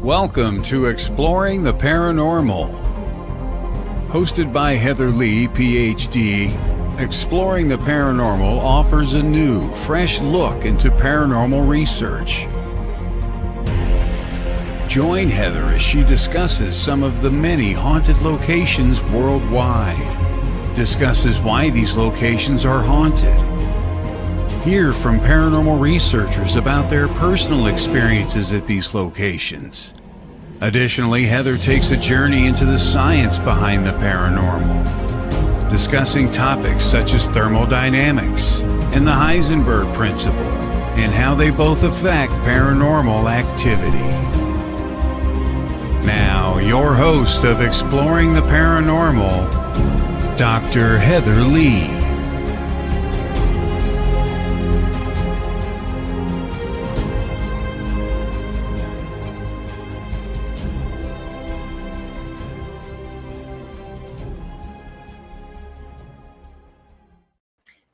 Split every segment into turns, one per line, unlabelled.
Welcome to Exploring the Paranormal. Hosted by Heather Leigh, PhD, Exploring the Paranormal offers a new, fresh look into paranormal research. Join Heather as she discusses some of the many haunted locations worldwide, discusses why these locations are haunted, hear from paranormal researchers about their personal experiences at these locations. Additionally, Heather takes a journey into the science behind the paranormal, discussing topics such as thermodynamics and the Heisenberg principle and how they both affect paranormal activity. Now, your host of Exploring the Paranormal, Dr. Heather Leigh.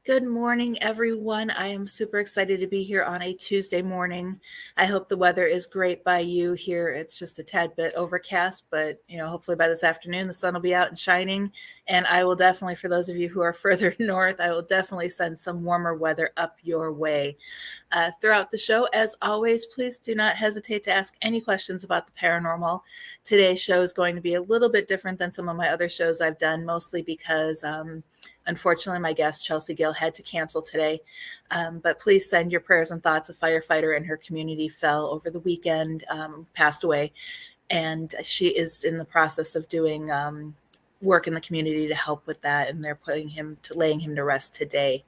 Good morning, everyone. I am super excited to be here on a Tuesday morning. I hope the weather is great by you here. It's just a tad bit overcast, but hopefully by this afternoon, the sun will be out and shining. And I will definitely, for those of you who are further north, I will definitely send some warmer weather up your way. Throughout the show, as always, please do not hesitate to ask any questions about the paranormal. Today's show is going to be a little bit different than some of my other shows I've done, mostly because unfortunately, my guest, Chelsea Gill, had to cancel today. But please send your prayers and thoughts. A firefighter in her community fell over the weekend, passed away, and she is in the process of doing work in the community to help with that, and they're laying him to rest today.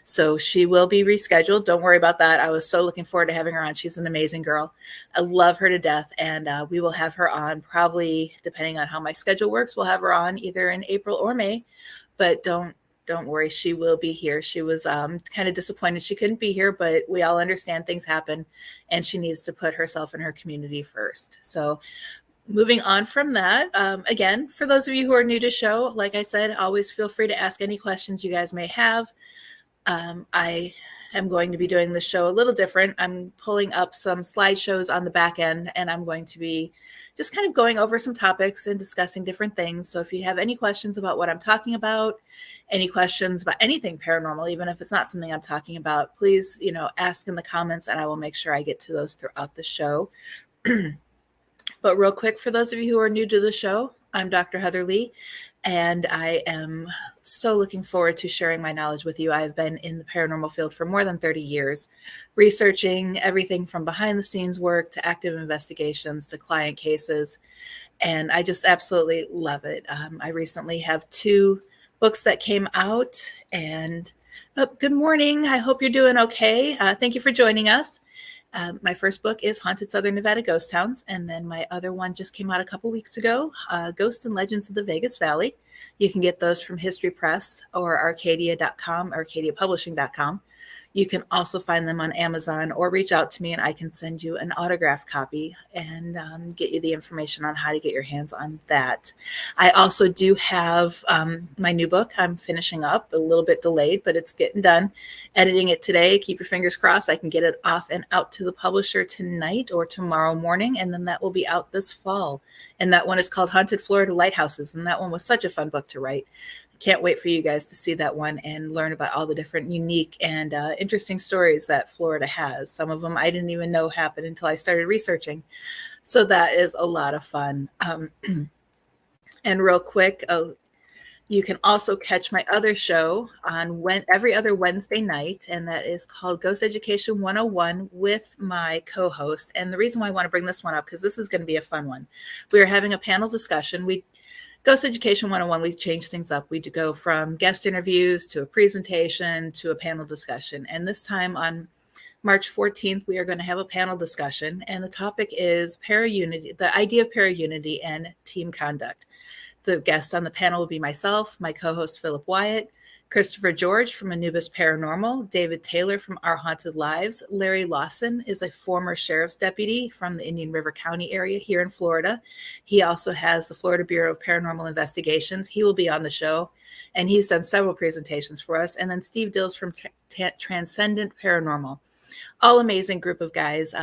So she will be rescheduled. Don't worry about that. I was so looking forward to having her on. She's an amazing girl. I love her to death, and we will have her on probably, depending on how my schedule works, we'll have her on either in April or May, but don't worry, she will be here. She was kind of disappointed she couldn't be here, but we all understand things happen, and she needs to put herself and her community first. So moving on from that, again, for those of you who are new to the show, like I said, always feel free to ask any questions you guys may have. I am going to be doing this show a little different. I'm pulling up some slideshows on the back end, and I'm going to be just kind of going over some topics and discussing different things. So if you have any questions about what I'm talking about, any questions about anything paranormal, even if it's not something I'm talking about, please, ask in the comments, and I will make sure I get to those throughout the show. But real quick, for those of you who are new to the show, I'm Dr. Heather Leigh, and I am so looking forward to sharing my knowledge with you. I've been in the paranormal field for more than 30 years, researching everything from behind the scenes work to active investigations to client cases, and I just absolutely love it. I recently have 2 books that came out, and good morning. I hope you're doing okay. Thank you for joining us. My first book is Haunted Southern Nevada Ghost Towns, and then my other one just came out a couple weeks ago, Ghosts and Legends of the Vegas Valley. You can get those from History Press or Arcadia.com, arcadiapublishing.com. You can also find them on Amazon, or reach out to me and I can send you an autographed copy and get you the information on how to get your hands on that. I also do have my new book I'm finishing up, a little bit delayed, but it's getting done. Editing it today. Keep your fingers crossed. I can get it off and out to the publisher tonight or tomorrow morning, and then that will be out this fall. And that one is called Haunted Florida Lighthouses, and that one was such a fun book to write. Can't wait for you guys to see that one and learn about all the different unique and interesting stories that Florida has. Some of them I didn't even know happened until I started researching. So that is a lot of fun. And real quick, you can also catch my other show on every other Wednesday night, and that is called Ghost Education 101 with my co-host. And the reason why I want to bring this one up, because this is going to be a fun one. We are having a panel discussion. Ghost Education 101, we change things up. We go from guest interviews to a presentation to a panel discussion. And this time on March 14th, we are going to have a panel discussion. And the topic is paraunity, the idea of paraunity and team conduct. The guest on the panel will be myself, my co-host Philip Wyatt, Christopher George from Anubis Paranormal, David Taylor from Our Haunted Lives. Larry Lawson is a former sheriff's deputy from the Indian River County area here in Florida. He also has the Florida Bureau of Paranormal Investigations. He will be on the show. and he's done several presentations for us. And then Steve Dills from Transcendent Paranormal. All amazing group of guys.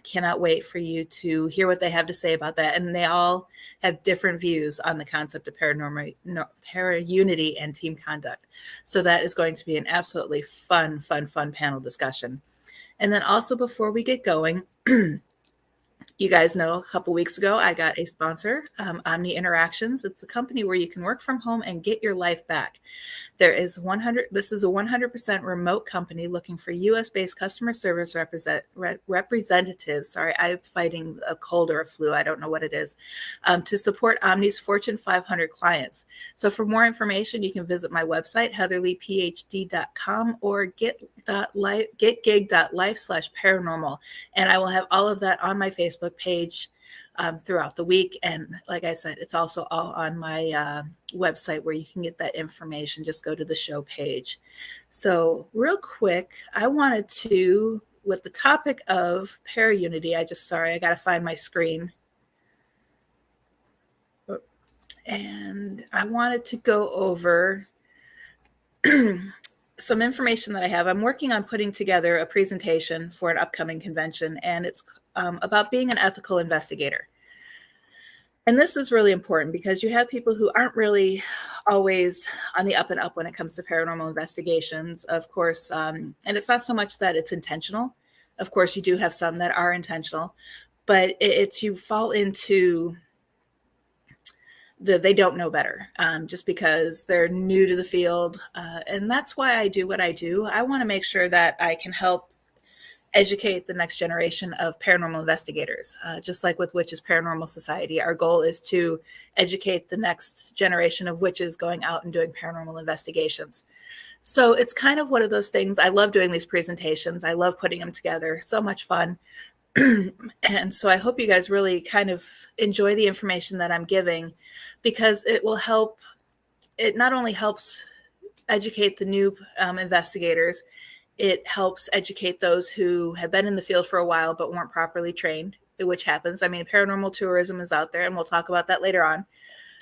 Cannot wait for you to hear what they have to say about that. And they all have different views on the concept of paranormal, para-unity and team conduct. So that is going to be an absolutely fun panel discussion. And then also, before we get going, you guys know a couple weeks ago, I got a sponsor, Omni Interactions. It's a company where you can work from home and get your life back. This is a 100% remote company looking for US-based customer service representatives. Sorry, I'm fighting a cold or a flu. I don't know what it is, to support Omni's Fortune 500 clients. So for more information, you can visit my website, heatherleighphd.com, or getgig.life/paranormal. And I will have all of that on my Facebook page throughout the week. And like I said, it's also all on my website where you can get that information. Just go to the show page. So real quick, I wanted to, with the topic of para-unity, I got to find my screen. And I wanted to go over some information that I have. I'm working on putting together a presentation for an upcoming convention, and it's about being an ethical investigator. And this is really important because you have people who aren't really always on the up and up when it comes to paranormal investigations, of course. And it's not so much that it's intentional. Of course, you do have some that are intentional, but it's you fall into they don't know better just because they're new to the field. And that's why I do what I do. I want to make sure that I can help educate the next generation of paranormal investigators. Just like with Witches Paranormal Society, our goal is to educate the next generation of witches going out and doing paranormal investigations. So it's kind of one of those things. I love doing these presentations. I love putting them together. So much fun. And so I hope you guys really kind of enjoy the information that I'm giving, because it will help. It not only helps educate the new investigators, it helps educate those who have been in the field for a while but weren't properly trained, which happens. I mean, paranormal tourism is out there, and we'll talk about that later on.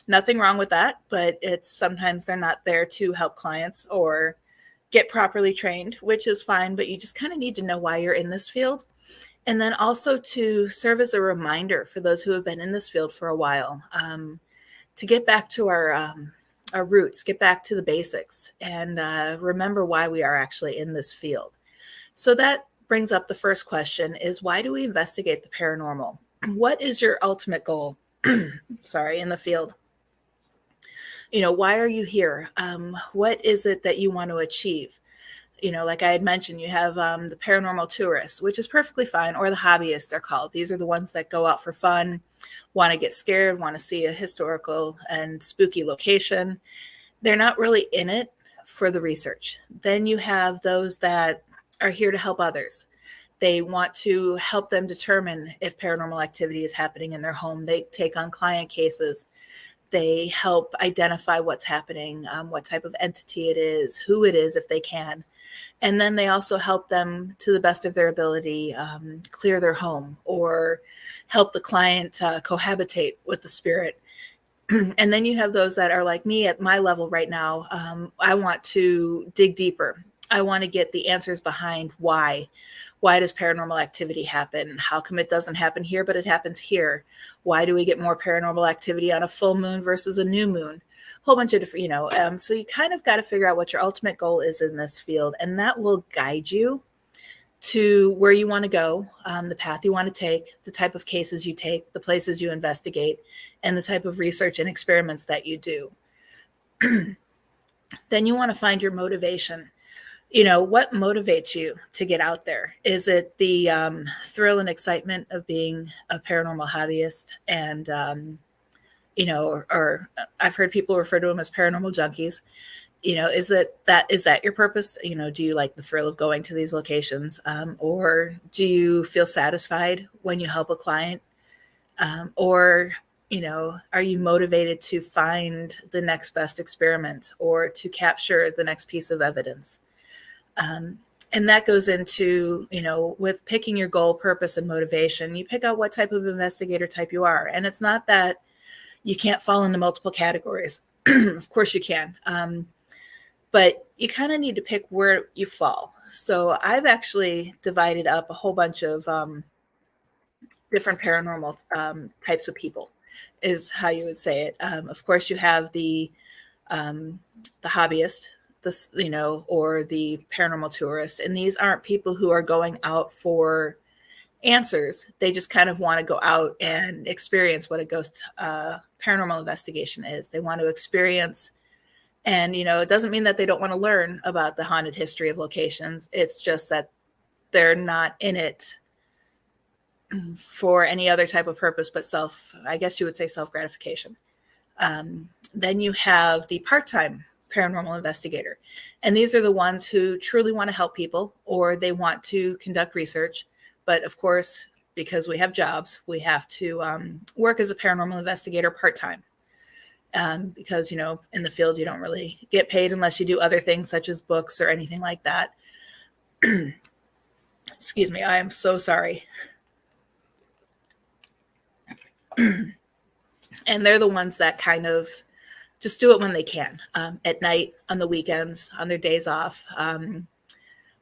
Nothing wrong with that, but it's sometimes they're not there to help clients or get properly trained, which is fine, but you just kind of need to know why you're in this field. And then also to serve as a reminder for those who have been in this field for a while, to get back to our roots, get back to the basics, and remember why we are actually in this field. So that brings up the first question is, why do we investigate the paranormal? What is your ultimate goal? In the field? Why are you here? What is it that you want to achieve? Like I had mentioned, you have the paranormal tourists, which is perfectly fine, or the hobbyists they're called. These are the ones that go out for fun, want to get scared, want to see a historical and spooky location. They're not really in it for the research. Then you have those that are here to help others. They want to help them determine if paranormal activity is happening in their home. They take on client cases. They help identify what's happening, what type of entity it is, who it is if they can. And then they also help them to the best of their ability clear their home or help the client cohabitate with the spirit. And then you have those that are like me at my level right now. I want to dig deeper. I want to get the answers behind why. Why does paranormal activity happen? How come it doesn't happen here, but it happens here? Why do we get more paranormal activity on a full moon versus a new moon? Whole bunch of different, so you kind of got to figure out what your ultimate goal is in this field, and that will guide you to where you want to go, the path you want to take, the type of cases you take, the places you investigate, and the type of research and experiments that you do. Then you want to find your motivation. What motivates you to get out there? Is it the thrill and excitement of being a paranormal hobbyist and or I've heard people refer to them as paranormal junkies. Is that your purpose? Do you like the thrill of going to these locations? Or do you feel satisfied when you help a client? Or are you motivated to find the next best experiment or to capture the next piece of evidence? And that goes into, with picking your goal, purpose, and motivation, you pick out what type of investigator type you are. And it's not that you can't fall into multiple categories. Of course you can. But you kind of need to pick where you fall. So I've actually divided up a whole bunch of different paranormal types of people, is how you would say it. Of course, you have um, the hobbyist, this, or the paranormal tourist, and these aren't people who are going out for answers. They just kind of want to go out and experience what a ghost paranormal investigation is. They want to experience, and it doesn't mean that they don't want to learn about the haunted history of locations. It's just that they're not in it for any other type of purpose but I guess you would say self gratification. Then you have the part-time paranormal investigator, and these are the ones who truly want to help people, or they want to conduct research. But of course, because we have jobs, we have to work as a paranormal investigator part-time, because in the field you don't really get paid unless you do other things such as books or anything like that. Excuse me, I am so sorry. And they're the ones that kind of just do it when they can, at night, on the weekends, on their days off.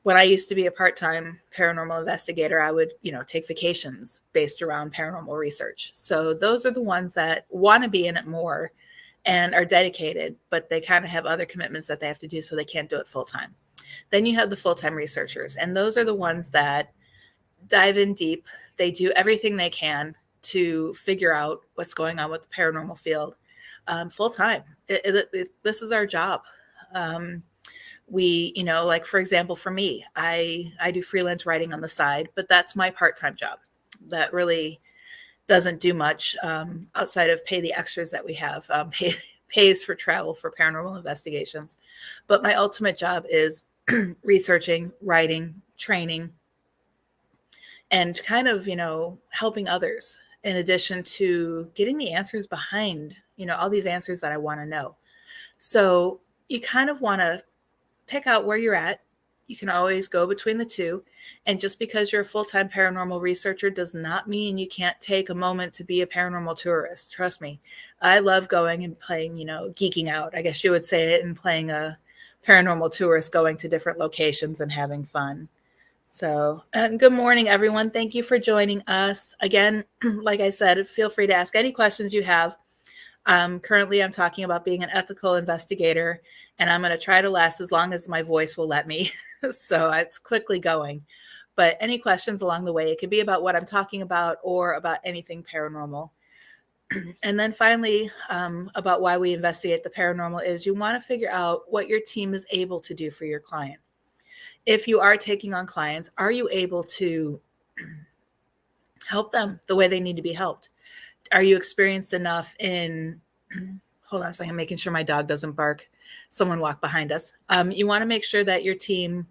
When I used to be a part-time paranormal investigator, I would, take vacations based around paranormal research. So those are the ones that want to be in it more and are dedicated, but they kind of have other commitments that they have to do, so they can't do it full time. Then you have the full-time researchers, and those are the ones that dive in deep. They do everything they can to figure out what's going on with the paranormal field full time. This is our job. We, like, for example, for me, I do freelance writing on the side, but that's my part-time job. That really doesn't do much outside of pay the extras that we have, pays for travel for paranormal investigations. But my ultimate job is researching, writing, training, and kind of, helping others, in addition to getting the answers behind, all these answers that I want to know. So you kind of want to pick out where you're at. You can always go between the two. And just because you're a full-time paranormal researcher does not mean you can't take a moment to be a paranormal tourist. Trust me. I love going and playing, geeking out, I guess you would say it, and playing a paranormal tourist, going to different locations and having fun. So, good morning, everyone. Thank you for joining us. Again, like I said, feel free to ask any questions you have. Currently, I'm talking about being an ethical investigator, and I'm going to try to last as long as my voice will let me. So it's quickly going. But any questions along the way, it could be about what I'm talking about or about anything paranormal. And then finally, about why we investigate the paranormal is you want to figure out what your team is able to do for your client. If you are taking on clients, are you able to help them the way they need to be helped? Are you experienced enough in, hold on a second, making sure my dog doesn't bark. Someone walked behind us. You want to make sure that your team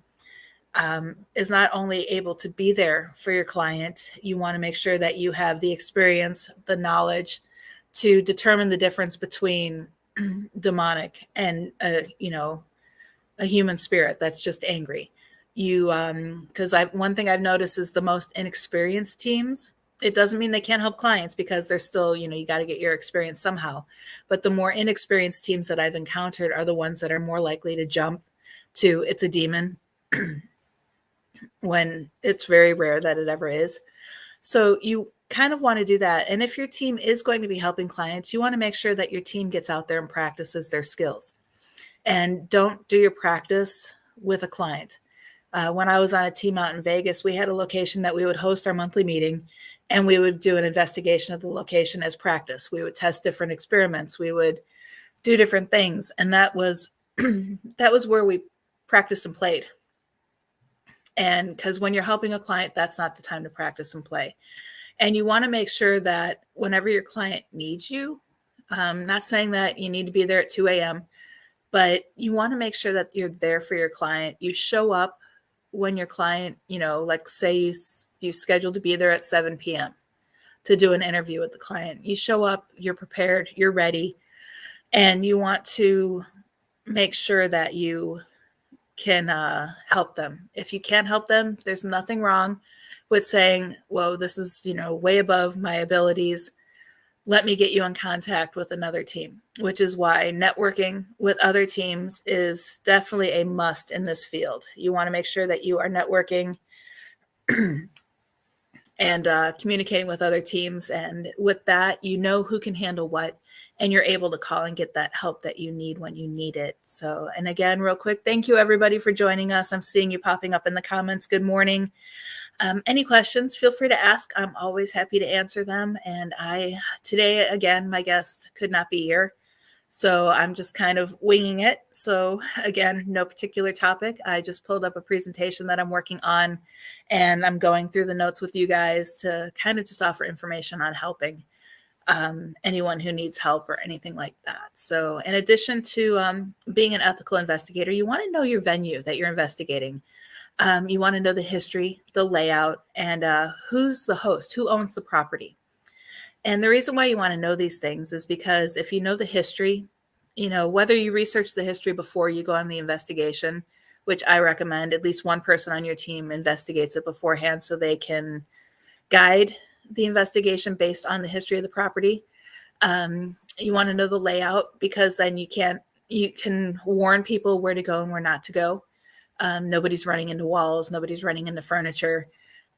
is not only able to be there for your client, you want to make sure that you have the experience, the knowledge to determine the difference between demonic and, a human spirit that's just angry. Because one thing I've noticed is the most inexperienced teams, it doesn't mean they can't help clients, because they're still, you got to get your experience somehow. But the more inexperienced teams that I've encountered are the ones that are more likely to jump to it's a demon when it's very rare that it ever is. So you kind of want to do that. And if your team is going to be helping clients, you want to make sure that your team gets out there and practices their skills. And don't do your practice with a client. When I was on a team out in Vegas, we had a location that we would host our monthly meeting, and we would do an investigation of the location as practice. We would test different experiments. We would do different things. And that was that was where we practiced and played. And because when you're helping a client, that's not the time to practice and play. And you want to make sure that whenever your client needs you, not saying that you need to be there at 2 a.m., but you want to make sure that you're there for your client. You show up when your client, like say you scheduled to be there at 7 p.m. to do an interview with the client. You show up, you're prepared, you're ready, and you want to make sure that you can help them. If you can't help them, there's nothing wrong with saying, well, this is, way above my abilities. let me get you in contact with another team, which is why networking with other teams is definitely a must in this field. You want to make sure that you are networking and communicating with other teams. And with that, you know who can handle what, and you're able to call and get that help that you need when you need it. So, and again, real quick, thank you everybody for joining us. I'm seeing you popping up in the comments. Good morning. Any questions, feel free to ask. I'm always happy to answer them. And today, again, my guest could not be here. So I'm just kind of winging it. So again, no particular topic. I just pulled up a presentation that I'm working on, and I'm going through the notes with you guys to kind of just offer information on helping anyone who needs help or anything like that. So in addition to being an ethical investigator, you want to know your venue that you're investigating. You want to know the history, the layout, and who's the host, who owns the property. And the reason why you want to know these things is because if you know the history, whether you research the history before you go on the investigation, which I recommend at least one person on your team investigates it beforehand so they can guide the investigation based on the history of the property. You want to know the layout because then you can warn people where to go and where not to go. Nobody's running into walls, nobody's running into furniture.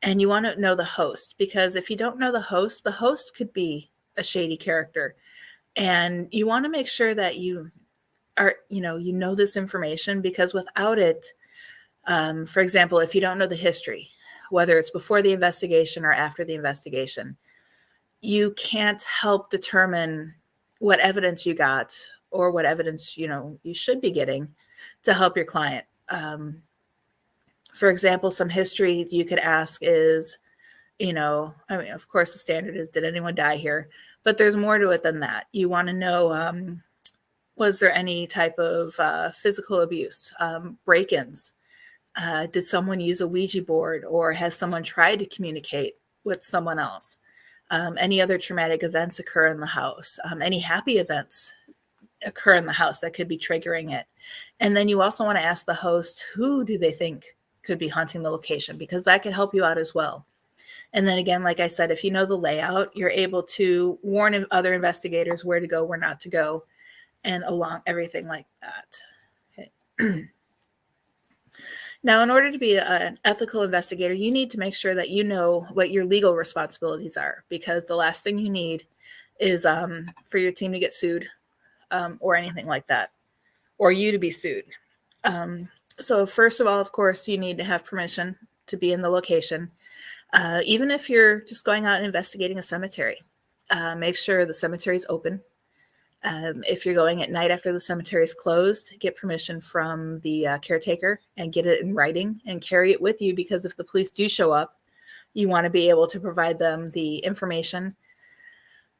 And you want to know the host, because if you don't know the host could be a shady character. And you want to make sure that you know this information, because without it, for example, if you don't know the history, whether it's before the investigation or after the investigation, you can't help determine what evidence you got or what evidence, you should be getting to help your client. For example, some history you could ask is, of course the standard is, did anyone die here? But there's more to it than that. You want to know, was there any type of physical abuse, break-ins? Did someone use a Ouija board, or has someone tried to communicate with someone else? Any other traumatic events occur in the house? Any happy events occur in the house that could be triggering it? And then you also want to ask the host, who do they think could be haunting the location, because that could help you out as well. And then again, like I said, if you know the layout, you're able to warn other investigators where to go, where not to go, and along everything like that. Okay. Now, in order to be an ethical investigator, you need to make sure that you know what your legal responsibilities are, because the last thing you need is for your team to get sued or anything like that, or you to be sued. So first of all, of course, you need to have permission to be in the location. Even if you're just going out and investigating a cemetery, make sure the cemetery is open. If you're going at night after the cemetery is closed, get permission from the caretaker and get it in writing and carry it with you, because if the police do show up, you want to be able to provide them the information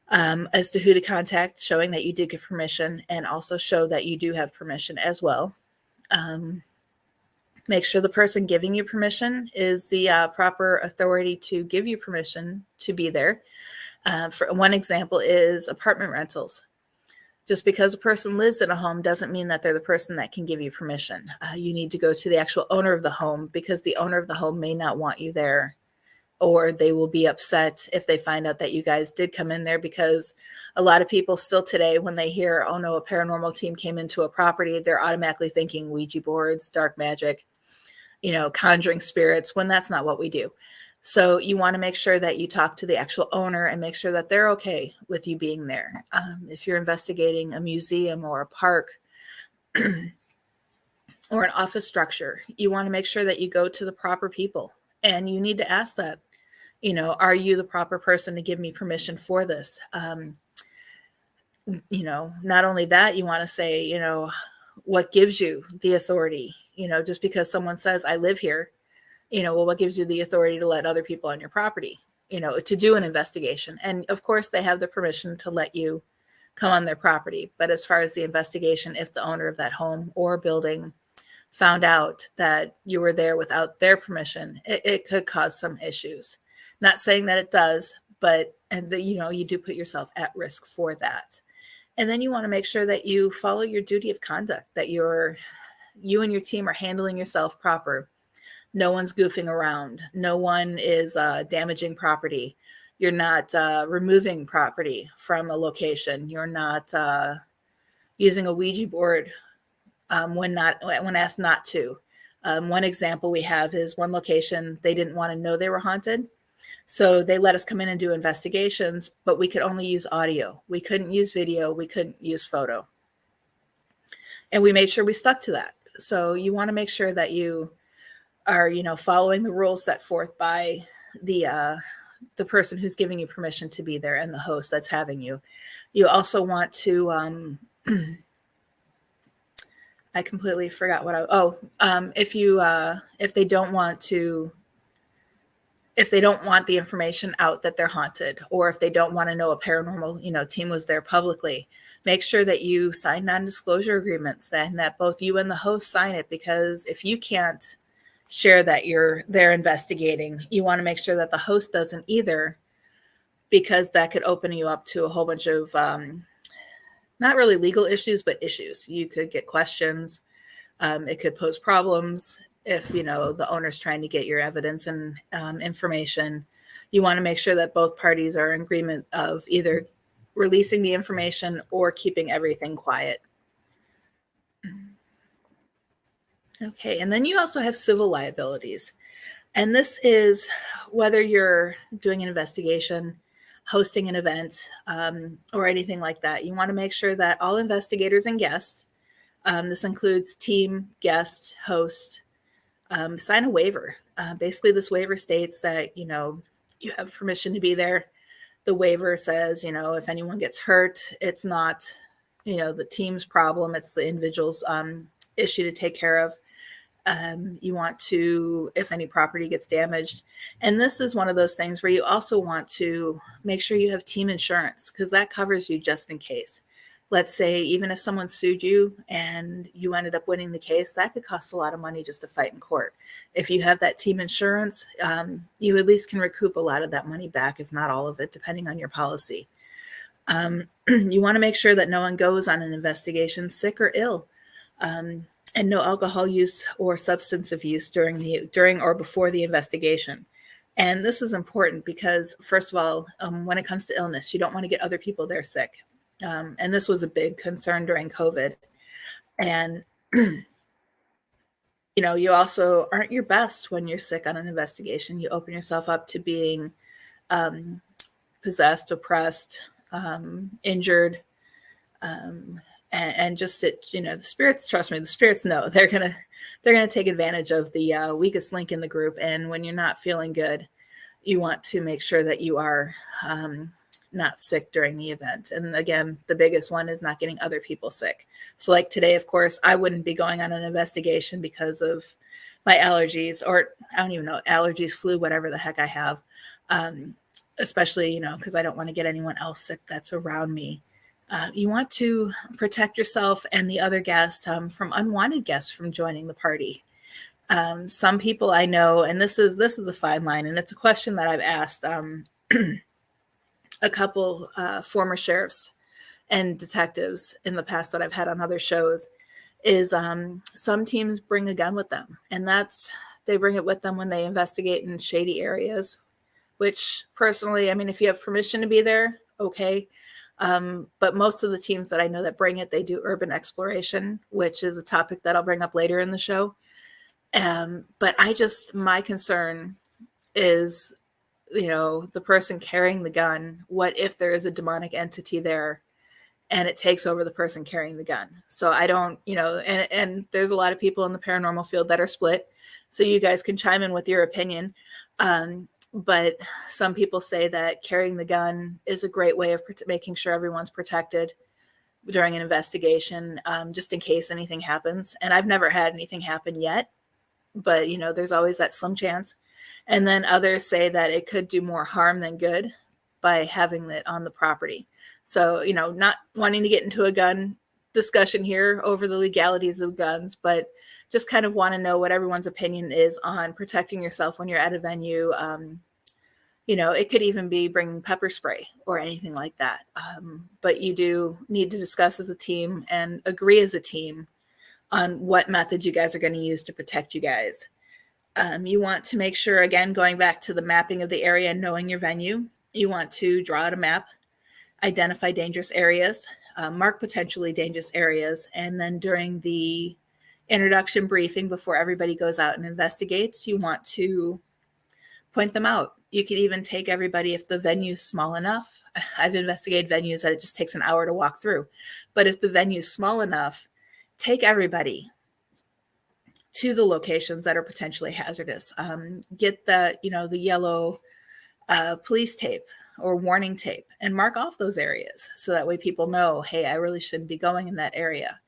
as to who to contact, showing that you did get permission, and also show that you do have permission as well. Make sure the person giving you permission is the proper authority to give you permission to be there. For one example is apartment rentals. Just because a person lives in a home doesn't mean that they're the person that can give you permission. You need to go to the actual owner of the home, because the owner of the home may not want you there, or they will be upset if they find out that you guys did come in there, because a lot of people still today, when they hear, oh no, a paranormal team came into a property, they're automatically thinking Ouija boards, dark magic, conjuring spirits, when that's not what we do. So you want to make sure that you talk to the actual owner and make sure that they're okay with you being there. If you're investigating a museum or a park or an office structure, you want to make sure that you go to the proper people, and you need to ask that, are you the proper person to give me permission for this? Not only that, you want to say, what gives you the authority? Just because someone says, I live here, well, what gives you the authority to let other people on your property, to do an investigation? And of course, they have the permission to let you come on their property. But as far as the investigation, if the owner of that home or building found out that you were there without their permission, it could cause some issues. Not saying that it does, but you do put yourself at risk for that. And then you want to make sure that you follow your duty of conduct, that you and your team are handling yourself proper. No one's goofing around. No one is damaging property. You're not removing property from a location. You're not using a Ouija board when asked not to. One example we have is one location, they didn't want to know they were haunted. So they let us come in and do investigations, but we could only use audio. We couldn't use video. We couldn't use photo. And we made sure we stuck to that. So you want to make sure that you are, following the rules set forth by the person who's giving you permission to be there and the host that's having you. You also want to, I completely forgot what if they don't want the information out that they're haunted, or if they don't want to know a paranormal, team was there publicly, make sure that you sign non-disclosure agreements and that both you and the host sign it, because if you can't share that you're there investigating, you want to make sure that the host doesn't either, because that could open you up to a whole bunch of not really legal issues, but issues. You could get questions. It could pose problems if, the owner's trying to get your evidence and information. You want to make sure that both parties are in agreement of either releasing the information or keeping everything quiet. Okay, and then you also have civil liabilities. And this is whether you're doing an investigation, hosting an event, or anything like that. You want to make sure that all investigators and guests, this includes team, guest, host, sign a waiver. Basically, this waiver states that, you have permission to be there. The waiver says, if anyone gets hurt, it's not, the team's problem. It's the individual's issue to take care of. You want to, if any property gets damaged. And this is one of those things where you also want to make sure you have team insurance, because that covers you just in case. Let's say even if someone sued you and you ended up winning the case, that could cost a lot of money just to fight in court. If you have that team insurance, you at least can recoup a lot of that money back, if not all of it, depending on your policy. You want to make sure that no one goes on an investigation sick or ill. And no alcohol use or substance abuse during or before the investigation. And this is important because, first of all, when it comes to illness, you don't want to get other people there sick. And this was a big concern during COVID. And, you also aren't your best when you're sick on an investigation. You open yourself up to being possessed, oppressed, injured, and just the spirits, trust me, the spirits know they're gonna take advantage of the weakest link in the group. And when you're not feeling good, you want to make sure that you are not sick during the event. And again, the biggest one is not getting other people sick. So like today, of course, I wouldn't be going on an investigation because of my allergies, or I don't even know, allergies, flu, whatever the heck I have, especially, because I don't want to get anyone else sick that's around me. You want to protect yourself and the other guests from unwanted guests from joining the party. Some people I know, and this is a fine line, and it's a question that I've asked a couple former sheriffs and detectives in the past that I've had on other shows, is some teams bring a gun with them, and they bring it with them when they investigate in shady areas, which personally, if you have permission to be there, okay. But most of the teams that I know that bring it, they do urban exploration, which is a topic that I'll bring up later in the show. But my concern is, the person carrying the gun, what if there is a demonic entity there and it takes over the person carrying the gun? So I don't, and there's a lot of people in the paranormal field that are split. So you guys can chime in with your opinion. But some people say that carrying the gun is a great way of making sure everyone's protected during an investigation, just in case anything happens. And I've never had anything happen yet, but there's always that slim chance. And then others say that it could do more harm than good by having it on the property. So, not wanting to get into a gun discussion here over the legalities of guns, but just kind of want to know what everyone's opinion is on protecting yourself when you're at a venue. It could even be bringing pepper spray or anything like that. But you do need to discuss as a team and agree as a team on what methods you guys are going to use to protect you guys. You want to make sure, again, going back to the mapping of the area and knowing your venue, You want to draw out a map, identify dangerous areas, mark potentially dangerous areas, and then during the introduction briefing before everybody goes out and investigates, you want to point them out. You could even take everybody if the venue's small enough. I've investigated venues that it just takes an hour to walk through. But if the venue's small enough, take everybody to the locations that are potentially hazardous. Get the yellow police tape or warning tape and mark off those areas. So that way people know, hey, I really shouldn't be going in that area.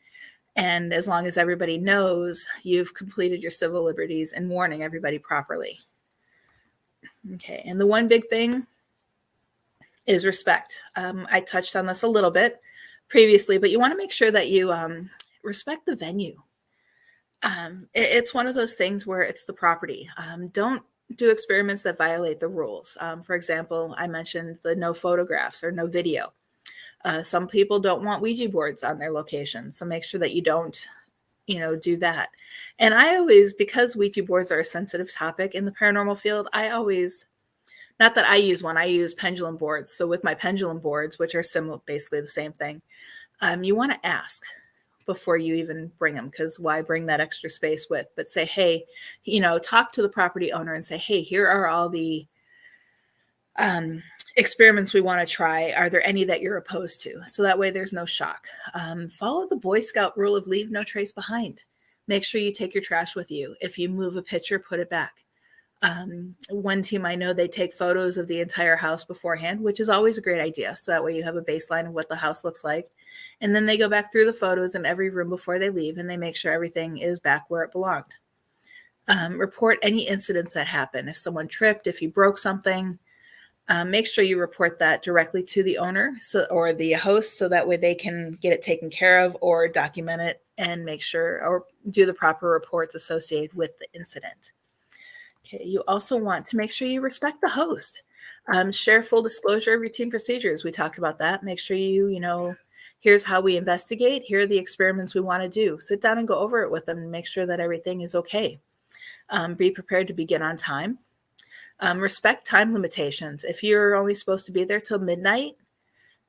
And as long as everybody knows, you've completed your civil liberties and warning everybody properly. Okay, and the one big thing is respect. I touched on this a little bit previously, but you want to make sure that you respect the venue. It's one of those things where it's the property. Don't do experiments that violate the rules. For example, I mentioned the no photographs or no video. Some people don't want Ouija boards on their location, so make sure that you don't do that. And I always, because Ouija boards are a sensitive topic in the paranormal field, not that I use one, I use pendulum boards. So with my pendulum boards, which are similar, basically the same thing, you want to ask before you even bring them, because why bring that extra space with? But say, hey, talk to the property owner and say, hey, here are all the experiments we want to try. Are there any that you're opposed to? So that way there's no shock. Follow the Boy Scout rule of leave no trace behind. Make sure you take your trash with you. If you move a picture, put it back. One team I know, they take photos of the entire house beforehand, which is always a great idea. So that way you have a baseline of what the house looks like. And then they go back through the photos in every room before they leave, and they make sure everything is back where it belonged. Report any incidents that happen. If someone tripped, if you broke something, make sure you report that directly to the owner or the host, so that way they can get it taken care of or document it and make sure or do the proper reports associated with the incident. Okay, you also want to make sure you respect the host. Share full disclosure of routine procedures. We talked about that. Make sure here's how we investigate. Here are the experiments we want to do. Sit down and go over it with them and make sure that everything is okay. Be prepared to begin on time. Respect time limitations. If you're only supposed to be there till midnight,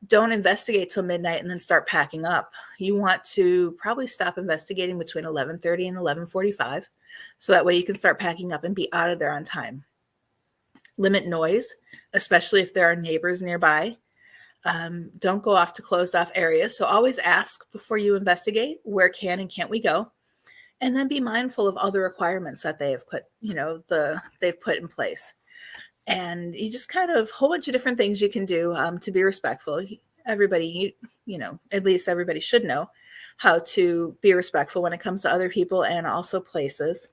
don't investigate till midnight and then start packing up. You want to probably stop investigating between 11:30 and 11:45, so that way you can start packing up and be out of there on time. Limit noise, especially if there are neighbors nearby. Don't go off to closed off areas. So always ask before you investigate, where can and can't we go? And then be mindful of all the requirements that they have put, they've put in place. And you just kind of a whole bunch of different things you can do to be respectful. Everybody, at least everybody should know how to be respectful when it comes to other people and also places.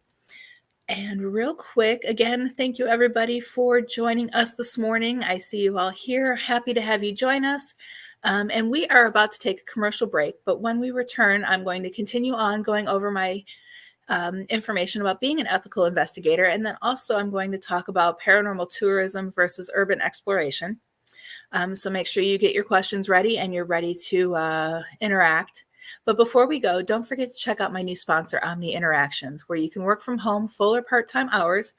And real quick, again, thank you everybody for joining us this morning. I see you all here. Happy to have you join us. And we are about to take a commercial break, but when we return, I'm going to continue on going over my information about being an ethical investigator. And then also I'm going to talk about paranormal tourism versus urban exploration. So make sure you get your questions ready and you're ready to interact. But before we go, don't forget to check out my new sponsor, Omni Interactions, where you can work from home full or part-time hours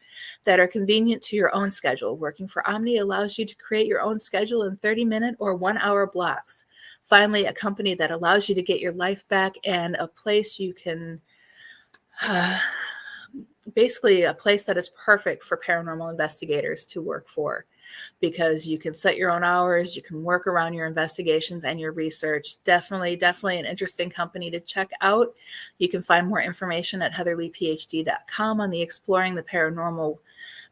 that are convenient to your own schedule. Working for Omni allows you to create your own schedule in 30-minute or 1-hour blocks. Finally, a company that allows you to get your life back and a place you can, basically a place that is perfect for paranormal investigators to work for. Because you can set your own hours, you can work around your investigations and your research. Definitely an interesting company to check out. You can find more information at heatherleighphd.com on the Exploring the Paranormal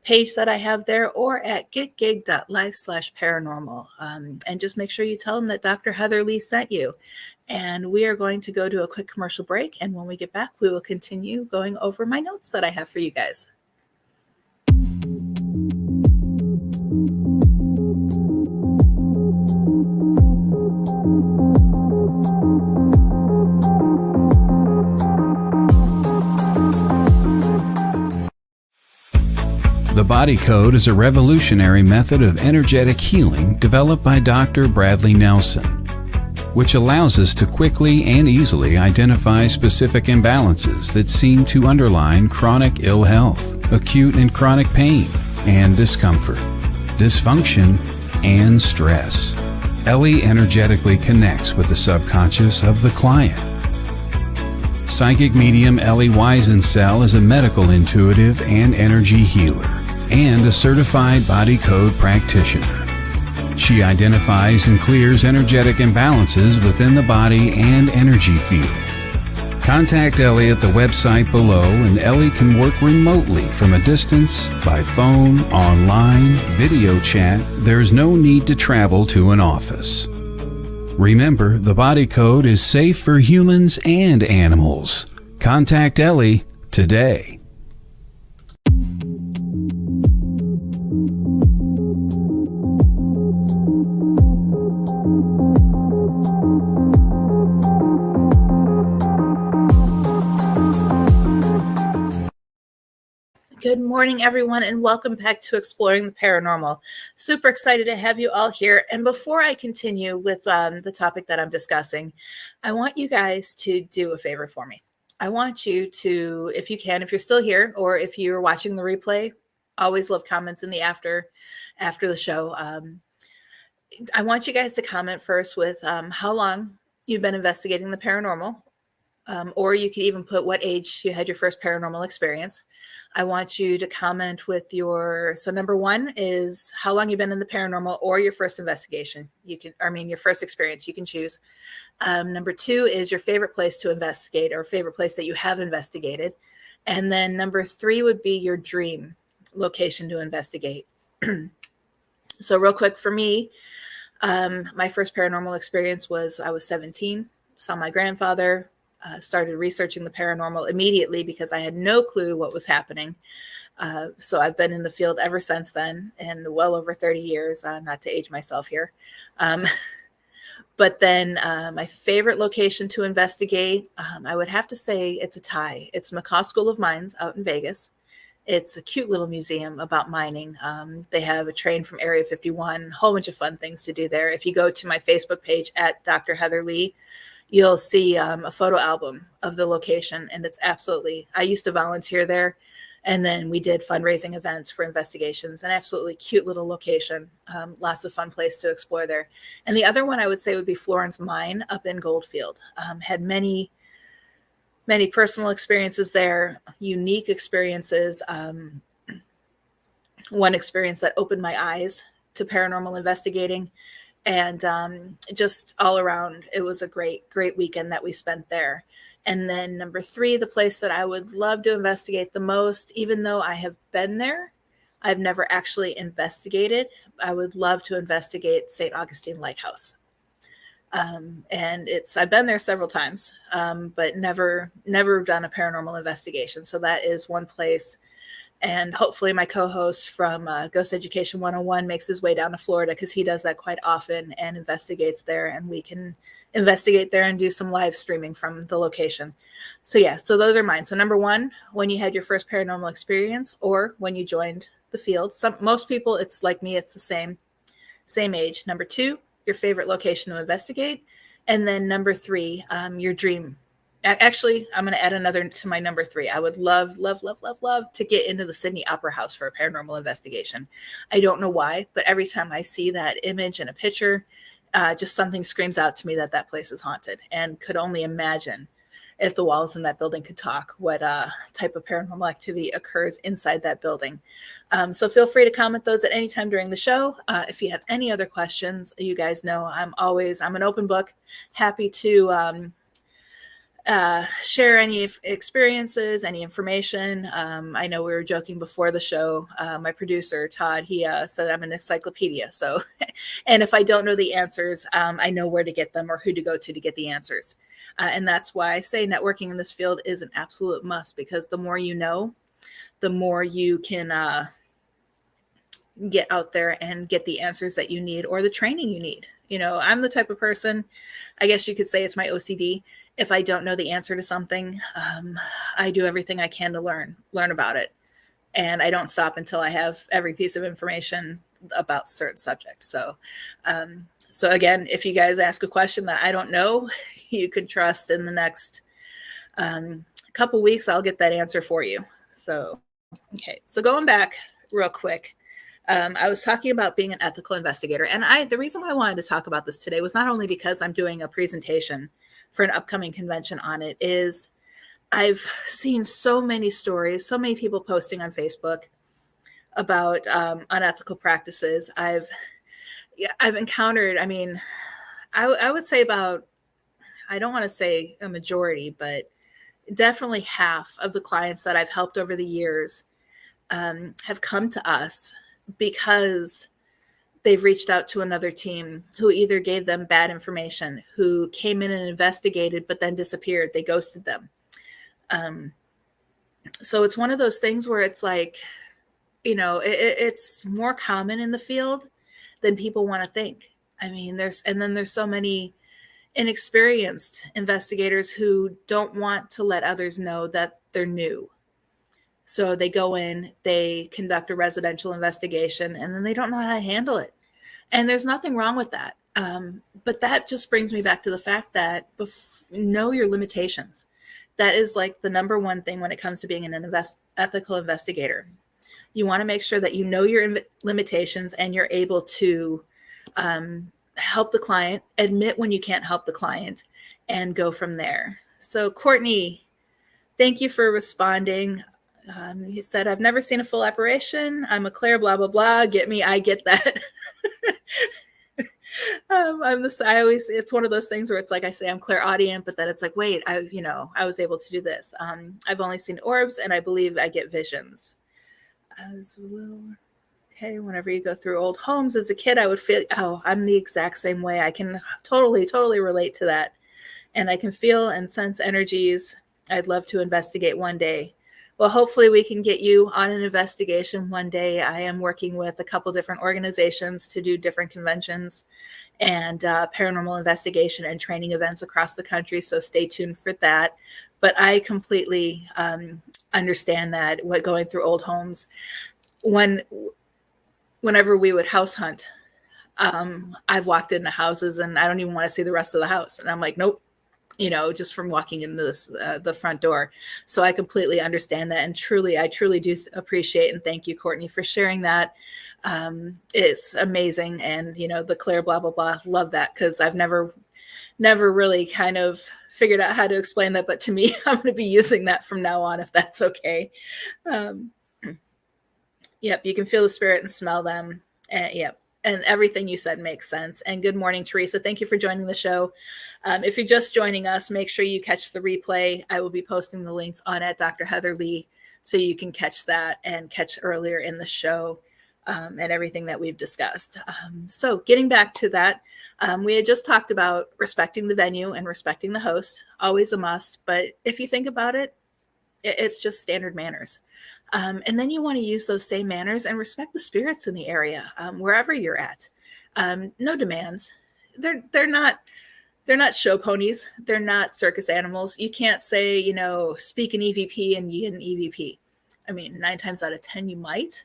page that I have there, or at getgig.life/paranormal. And just make sure you tell them that Dr. Heather Leigh sent you. And we are going to go to a quick commercial break. And when we get back, we will continue going over my notes that I have for you guys.
The Body Code is a revolutionary method of energetic healing developed by Dr. Bradley Nelson, which allows us to quickly and easily identify specific imbalances that seem to underline chronic ill health, acute and chronic pain, and discomfort, dysfunction, and stress. Ellie energetically connects with the subconscious of the client. Psychic medium Ellie Weisensell is a medical intuitive and energy healer and a certified body code practitioner. She identifies and clears energetic imbalances within the body and energy field. Contact Ellie at the website below, and Ellie can work remotely from a distance, by phone, online, video chat. There's no need to travel to an office. Remember, the body code is safe for humans and animals. Contact Ellie today.
Good morning, everyone, and welcome back to Exploring the Paranormal. Super excited to have you all here. And before I continue with the topic that I'm discussing, I want you guys to do a favor for me. I want you to, if you can, if you're still here or if you're watching the replay, always love comments in the after the show. I want you guys to comment first with how long you've been investigating the paranormal. Or you could even put what age you had your first paranormal experience. I want you to comment with so number one is how long you've been in the paranormal or your first investigation. Your first experience, you can choose. Number two is your favorite place to investigate or favorite place that you have investigated. And then number three would be your dream location to investigate. So real quick for me, my first paranormal experience was I was 17, saw my grandfather. Started researching the paranormal immediately because I had no clue what was happening. So I've been in the field ever since then, and well over 30 years, not to age myself here. But then my favorite location to investigate, I would have to say it's a tie. It's McCaw School of Mines out in Vegas. It's a cute little museum about mining. They have a train from Area 51, a whole bunch of fun things to do there. If you go to my Facebook page at Dr. Heather Leigh, you'll see a photo album of the location. And it's I used to volunteer there. And then we did fundraising events for investigations. An absolutely cute little location. Lots of fun place to explore there. And the other one I would say would be Florence Mine up in Goldfield. Had many personal experiences there, unique experiences. One experience that opened my eyes to paranormal investigating. And just all around, it was a great weekend that we spent there. And then number three, the place that I would love to investigate the most, even though I have been there, I've never actually investigated. I would love to investigate St. Augustine Lighthouse. And I've been there several times, but never done a paranormal investigation. So that is one place. And hopefully my co-host from Ghost Education 101 makes his way down to Florida because he does that quite often and investigates there. And we can investigate there and do some live streaming from the location. So yeah, so those are mine. So number one, when you had your first paranormal experience or when you joined the field. Most people, it's like me, it's the same age. Number two, your favorite location to investigate. And then number three, your dream. Actually, I'm going to add another to my number three. I would love to get into the Sydney Opera House for a paranormal investigation. I don't know why, but every time I see that image in a picture, just something screams out to me that place is haunted, and could only imagine if the walls in that building could talk, what type of paranormal activity occurs inside that building. So feel free to comment those at any time during the show. If you have any other questions, you guys know I'm an open book, happy to share any experiences, any information. I know we were joking before the show. My producer, Todd, he said I'm an encyclopedia. So, and if I don't know the answers, I know where to get them or who to go to get the answers. And that's why I say networking in this field is an absolute must, because the more you know, the more you can get out there and get the answers that you need or the training you need. You know, I'm the type of person, I guess you could say it's my OCD. If I don't know the answer to something, I do everything I can to learn about it. And I don't stop until I have every piece of information about certain subjects. So again, if you guys ask a question that I don't know, you can trust in the next couple weeks, I'll get that answer for you. So, okay. So going back real quick, I was talking about being an ethical investigator. And the reason why I wanted to talk about this today was not only because I'm doing a presentation for an upcoming convention on it, is I've seen so many stories, so many people posting on Facebook about unethical practices. I've encountered, I mean, I would say about, I don't want to say a majority, but definitely half of the clients that I've helped over the years have come to us because they've reached out to another team who either gave them bad information, who came in and investigated, but then disappeared. They ghosted them. So it's one of those things where it's like, it's more common in the field than people want to think. I mean, there's so many inexperienced investigators who don't want to let others know that they're new. So they go in, they conduct a residential investigation, and then they don't know how to handle it. And there's nothing wrong with that. But that just brings me back to the fact that know your limitations. That is like the number one thing when it comes to being an ethical investigator. You want to make sure that you know your limitations and you're able to help the client, admit when you can't help the client, and go from there. So Courtney, thank you for responding. He said, I've never seen a full apparition. I'm a Claire, blah, blah, blah. Get me. I get that. It's one of those things where it's like, I say I'm clairaudient, but then it's like, wait, I was able to do this. I've only seen orbs and I believe I get visions. Okay. Whenever you go through old homes as a kid, I would feel, I'm the exact same way. I can totally relate to that. And I can feel and sense energies. I'd love to investigate one day. Well, hopefully we can get you on an investigation one day. I am working with a couple different organizations to do different conventions and paranormal investigation and training events across the country. So stay tuned for that. But I completely understand that what going through old homes, whenever we would house hunt, I've walked into houses and I don't even want to see the rest of the house. And I'm like, nope. Just from walking into the front door. So I completely understand that. And I truly do appreciate and thank you, Courtney, for sharing that. It's amazing. And, the Claire, blah, blah, blah, love that because I've never really kind of figured out how to explain that. But to me, I'm going to be using that from now on, if that's okay. Yep. You can feel the spirit and smell them. Yep. And everything you said makes sense. And good morning, Teresa. Thank you for joining the show. If you're just joining us, make sure you catch the replay. I will be posting the links on at Dr. Heather Leigh, so you can catch that and catch earlier in the show and everything that we've discussed. So getting back to that, we had just talked about respecting the venue and respecting the host, always a must. But if you think about it, it's just standard manners. And then you want to use those same manners and respect the spirits in the area, wherever you're at. No demands. They're not show ponies. They're not circus animals. You can't say, speak an EVP and you get an EVP. I mean, 9 times out of 10, you might.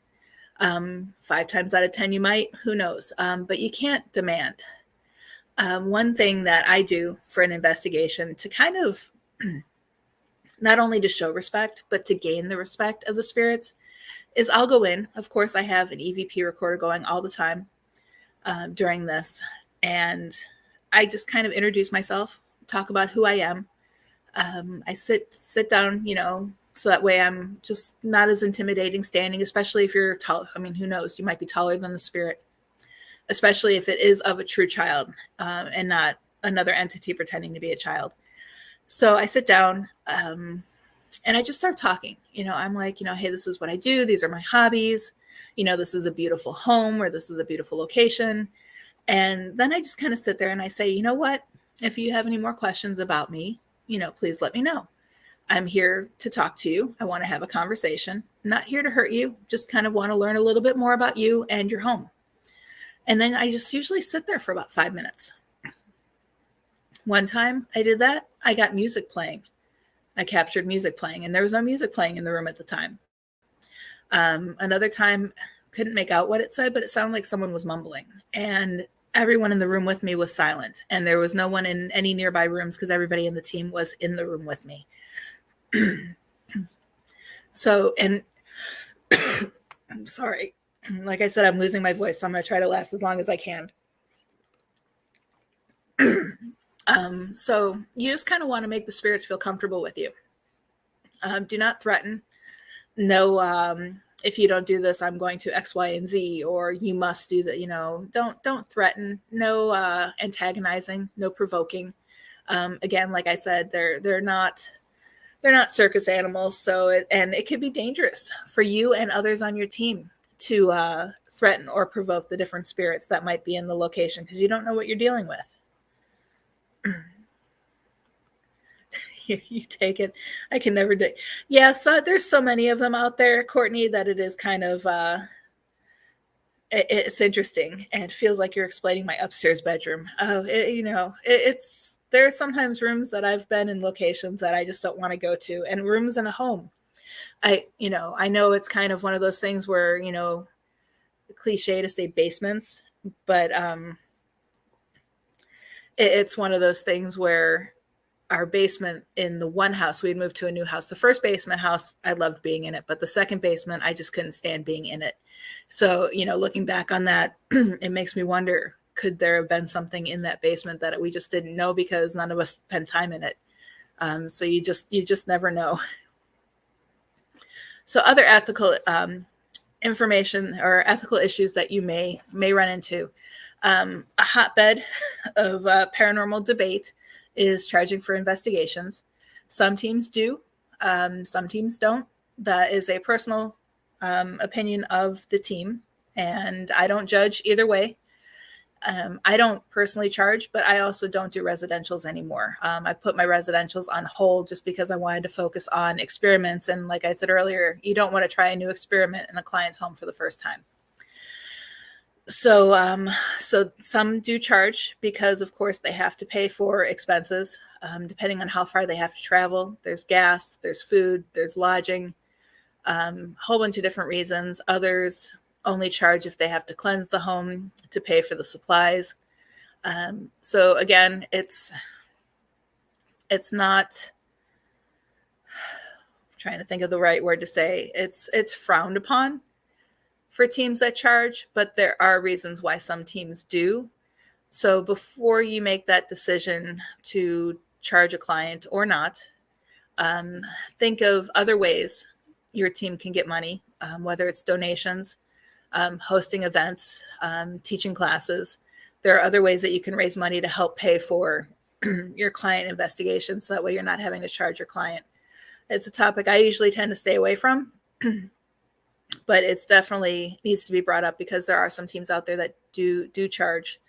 5 times out of 10, you might. Who knows? But you can't demand. One thing that I do for an investigation to kind of not only to show respect, but to gain the respect of the spirits, is I'll go in. Of course, I have an EVP recorder going all the time during this. And I just kind of introduce myself, talk about who I am. I sit down, so that way I'm just not as intimidating standing, especially if you're tall. I mean, who knows? You might be taller than the spirit, especially if it is of a true child and not another entity pretending to be a child. So I sit down and I just start talking. I'm like, hey, this is what I do. These are my hobbies. This is a beautiful home or this is a beautiful location. And then I just kind of sit there and I say, you know what? If you have any more questions about me, please let me know. I'm here to talk to you. I want to have a conversation. I'm not here to hurt you. Just kind of want to learn a little bit more about you and your home. And then I just usually sit there for about 5 minutes. One time I did that, I got music playing. I captured music playing and there was no music playing in the room at the time. Another time, couldn't make out what it said, but it sounded like someone was mumbling. And everyone in the room with me was silent. And there was no one in any nearby rooms because everybody in the team was in the room with me. So, and I'm sorry. Like I said, I'm losing my voice, so I'm going to try to last as long as I can. So you just kind of want to make the spirits feel comfortable with you. Do not threaten. No, if you don't do this, I'm going to X, Y, and Z, or you must do that. Don't threaten. No antagonizing. No provoking. Again, like I said, they're not circus animals. So it could be dangerous for you and others on your team to threaten or provoke the different spirits that might be in the location, because you don't know what you're dealing with. You take it. I can never do. Yeah, so there's so many of them out there, Courtney, that it is kind of it's interesting, and it feels like you're explaining my upstairs bedroom. It's there are sometimes rooms that I've been in, locations that I just don't want to go to, and rooms in a home. I know it's kind of one of those things where, cliche to say basements, but it's one of those things where our basement in the one house, we'd moved to a new house. The first basement house, I loved being in it, but the second basement, I just couldn't stand being in it. So, looking back on that, it makes me wonder, could there have been something in that basement that we just didn't know because none of us spent time in it? So you just never know. So other ethical information or ethical issues that you may run into. A hotbed of paranormal debate is charging for investigations. Some teams do, some teams don't. That is a personal opinion of the team, and I don't judge either way. I don't personally charge, but I also don't do residentials anymore. I put my residentials on hold just because I wanted to focus on experiments. And like I said earlier, you don't want to try a new experiment in a client's home for the first time. So some do charge because, of course, they have to pay for expenses, depending on how far they have to travel. There's gas, there's food, there's lodging, a whole bunch of different reasons. Others only charge if they have to cleanse the home to pay for the supplies. So again, it's not, I'm trying to think of the right word to say. It's frowned upon for teams that charge, but there are reasons why some teams do. So before you make that decision to charge a client or not, think of other ways your team can get money, whether it's donations, hosting events, teaching classes. There are other ways that you can raise money to help pay for your client investigations, so that way you're not having to charge your client. It's a topic I usually tend to stay away from, but it's definitely needs to be brought up because there are some teams out there that do charge,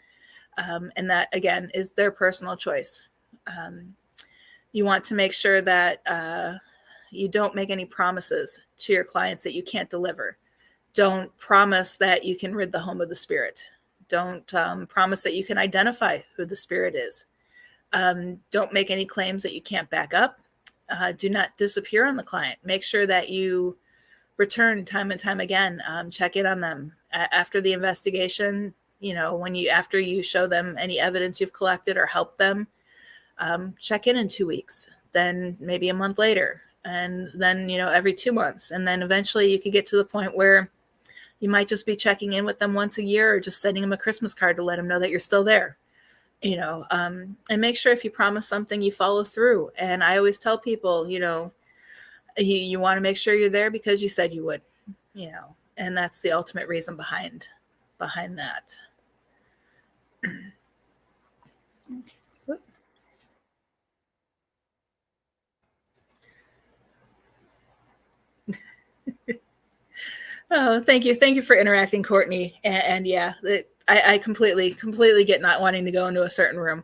and that, again, is their personal choice. You want to make sure that you don't make any promises to your clients that you can't deliver. Don't promise that you can rid the home of the spirit. Don't promise that you can identify who the spirit is. Don't make any claims that you can't back up. Do not disappear on the client. Make sure that you return time and time again. Check in on them after the investigation. After you show them any evidence you've collected or help them, check in 2 weeks, then maybe a month later, and then every 2 months, and then eventually you could get to the point where you might just be checking in with them once a year, or just sending them a Christmas card to let them know that you're still there. And make sure if you promise something, you follow through. And I always tell people, you want to make sure you're there because you said you would, and that's the ultimate reason behind that. Oh, thank you. Thank you for interacting, Courtney. And yeah, I completely get not wanting to go into a certain room.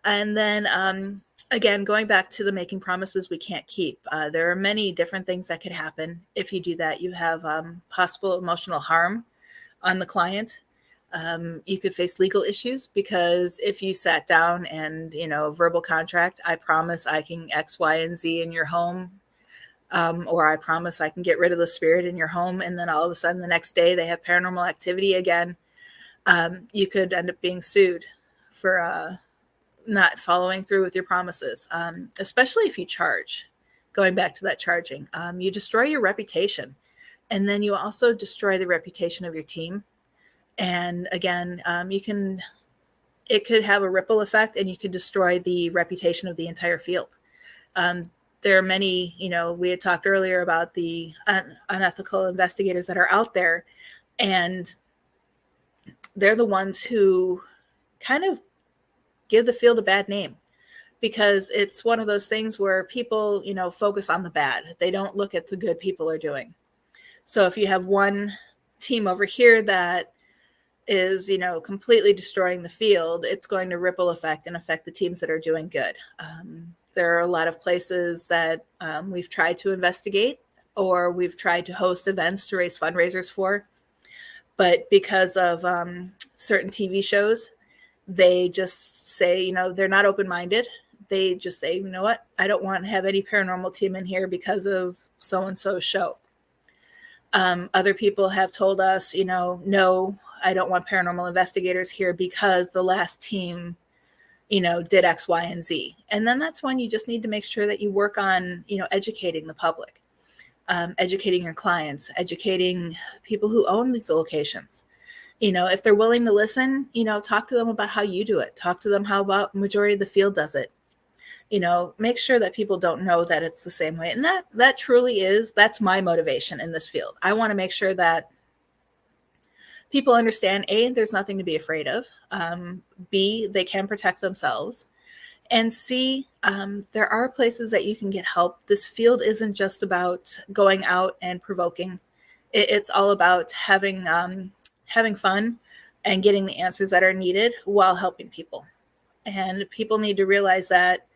And then, again, going back to the making promises we can't keep, there are many different things that could happen if you do that. You have possible emotional harm on the client. You could face legal issues because if you sat down and, verbal contract, I promise I can X, Y, and Z in your home, or I promise I can get rid of the spirit in your home, and then all of a sudden the next day they have paranormal activity again, you could end up being sued for not following through with your promises, especially if you charge. Going back to that charging, you destroy your reputation. And then you also destroy the reputation of your team. And again, it could have a ripple effect, and you could destroy the reputation of the entire field. There are many, we had talked earlier about the unethical investigators that are out there, and they're the ones who kind of give the field a bad name, because it's one of those things where people, focus on the bad. They don't look at the good people are doing. So if you have one team over here that is, completely destroying the field, it's going to ripple effect and affect the teams that are doing good. There are a lot of places that we've tried to investigate, or we've tried to host events to raise fundraisers for. But because of certain TV shows, they just say, they're not open-minded. They just say, you know what, I don't want to have any paranormal team in here because of so-and-so show. Other people have told us, no, I don't want paranormal investigators here because the last team, did X, Y, and Z. And then that's when you just need to make sure that you work on, educating the public, educating your clients, educating people who own these locations. If they're willing to listen, talk to them about how you do it. Talk to them how about majority of the field does it. Make sure that people don't know that it's the same way. And that truly is, that's my motivation in this field. I want to make sure that people understand, A, there's nothing to be afraid of. B, they can protect themselves. And C, there are places that you can get help. This field isn't just about going out and provoking. It's all about having fun and getting the answers that are needed while helping people. And people need to realize that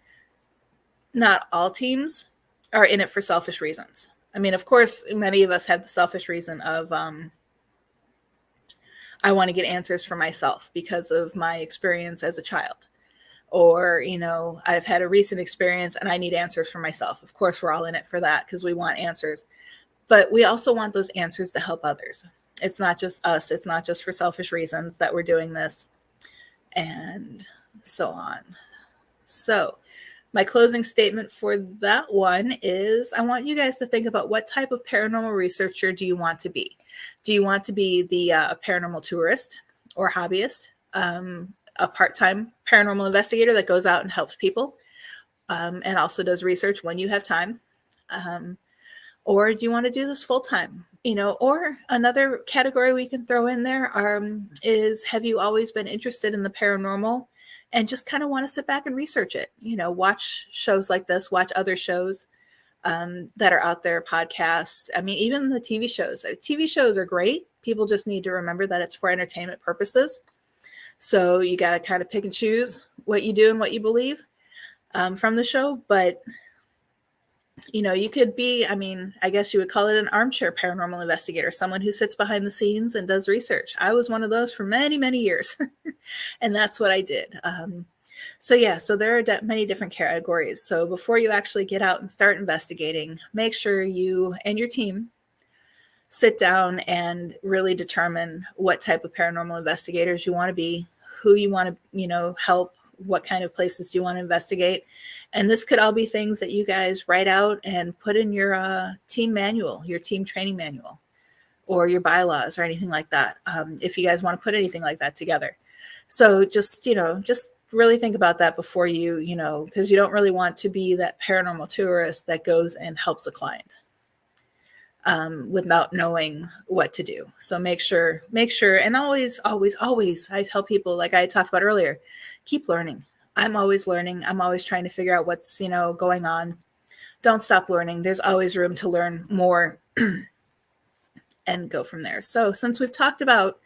not all teams are in it for selfish reasons. I mean, of course, many of us have the selfish reason of, I want to get answers for myself because of my experience as a child. Or, I've had a recent experience and I need answers for myself. Of course, we're all in it for that because we want answers. But we also want those answers to help others. It's not just us. It's not just for selfish reasons that we're doing this, and so on. So my closing statement for that one is, I want you guys to think about, what type of paranormal researcher do you want to be? Do you want to be the paranormal tourist or hobbyist, a part-time paranormal investigator that goes out and helps people and also does research when you have time? Or do you want to do this full-time? Or another category we can throw in there is, have you always been interested in the paranormal and just kind of want to sit back and research it? Watch shows like this, watch other shows that are out there, podcasts. I mean, even the TV shows. TV shows are great. People just need to remember that it's for entertainment purposes. So you got to kind of pick and choose what you do and what you believe from the show. But you could be, I guess you would call it an armchair paranormal investigator, someone who sits behind the scenes and does research. I was one of those for many, many years, and that's what I did. So there are many different categories. So before you actually get out and start investigating, make sure you and your team sit down and really determine what type of paranormal investigators you want to be, who you want to, help, what kind of places do you want to investigate. And this could all be things that you guys write out and put in your team manual, your team training manual, or your bylaws or anything like that, if you guys want to put anything like that together. So just really think about that before you, because you don't really want to be that paranormal tourist that goes and helps a client without knowing what to do. So make sure, and always, I tell people, like I talked about earlier, keep learning. I'm always learning. I'm always trying to figure out what's, going on. Don't stop learning. There's always room to learn more and go from there. So since we've talked about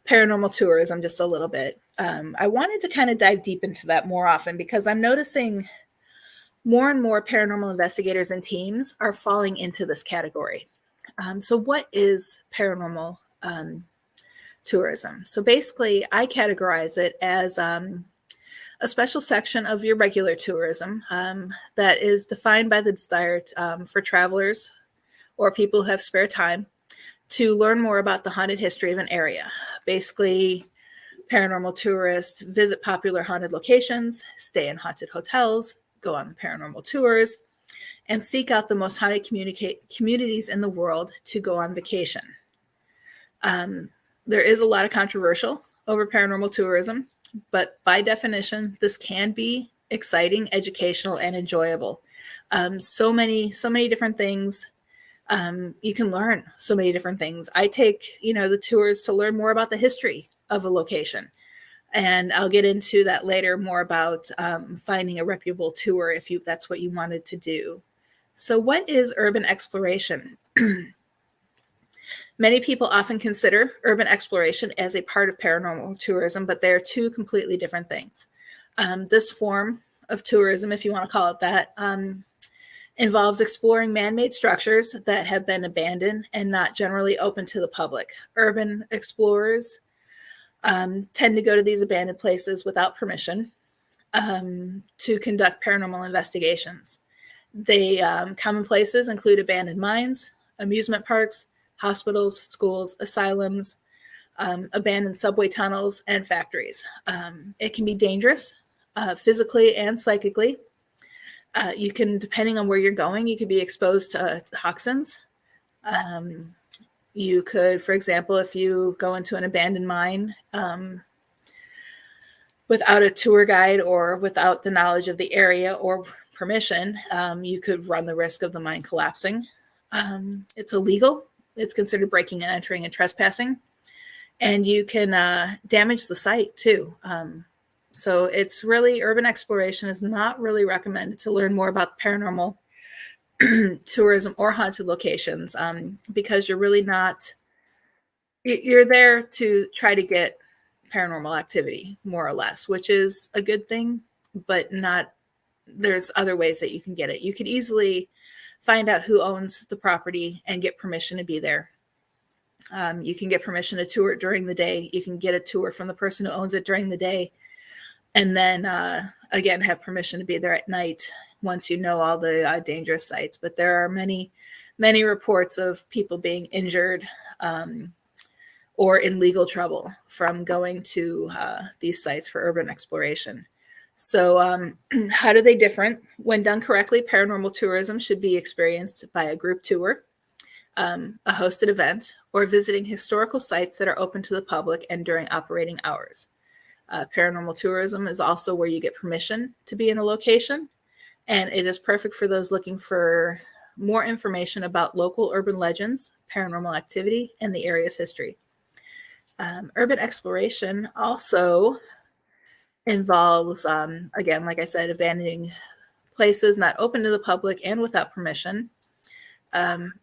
paranormal tourism just a little bit, I wanted to kind of dive deep into that more often, because I'm noticing more and more paranormal investigators and teams are falling into this category. So what is paranormal tourism? So basically, I categorize it as a special section of your regular tourism that is defined by the desire for travelers or people who have spare time to learn more about the haunted history of an area. Basically, paranormal tourists visit popular haunted locations, stay in haunted hotels, go on the paranormal tours, and seek out the most haunted communities in the world to go on vacation. There is a lot of controversial over paranormal tourism, but by definition, this can be exciting, educational, and enjoyable. So many different things. You can learn so many different things. I take, the tours to learn more about the history of a location. And I'll get into that later, more about finding a reputable tour if that's what you wanted to do. So what is urban exploration? Many people often consider urban exploration as a part of paranormal tourism, but they are two completely different things. This form of tourism, if you want to call it that, involves exploring man-made structures that have been abandoned and not generally open to the public. Urban explorers tend to go to these abandoned places without permission to conduct paranormal investigations. Common places include abandoned mines, amusement parks, hospitals, schools, asylums, abandoned subway tunnels, and factories. It can be dangerous physically and psychically. You can, depending on where you're going, you could be exposed to toxins. You could, for example, if you go into an abandoned mine without a tour guide or without the knowledge of the area or permission, you could run the risk of the mine collapsing. It's illegal. It's considered breaking and entering and trespassing. And you can damage the site too. So it's really, urban exploration is not really recommended to learn more about paranormal tourism or haunted locations, because you're really not, you're there to try to get paranormal activity, more or less, which is a good thing, but not, there's other ways that you can get it. You could easily find out who owns the property and get permission to be there. You can get permission to tour it during the day. You can get a tour from the person who owns it during the day. And then, again, have permission to be there at night once you know all the dangerous sites. But there are many reports of people being injured or in legal trouble from going to these sites for urban exploration. So how do they differ? When done correctly, paranormal tourism should be experienced by a group tour, a hosted event, or visiting historical sites that are open to the public and during operating hours. Paranormal tourism is also where you get permission to be in a location, and it is perfect for those looking for more information about local urban legends, paranormal activity, and the area's history. Urban exploration also involves, again, like I said, abandoning places not open to the public and without permission.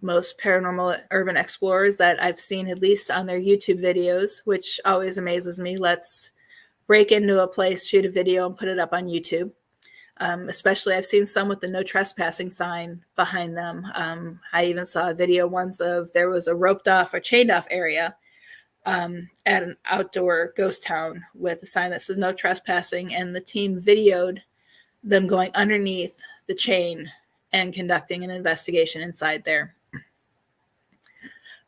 Most paranormal urban explorers that I've seen, at least on their YouTube videos, which always amazes me, let's break into a place, shoot a video, and put it up on YouTube. Especially, I've seen some with the no trespassing sign behind them. I even saw a video once of there was a roped off or chained off area at an outdoor ghost town with a sign that says no trespassing, and the team videoed them going underneath the chain and conducting an investigation inside there.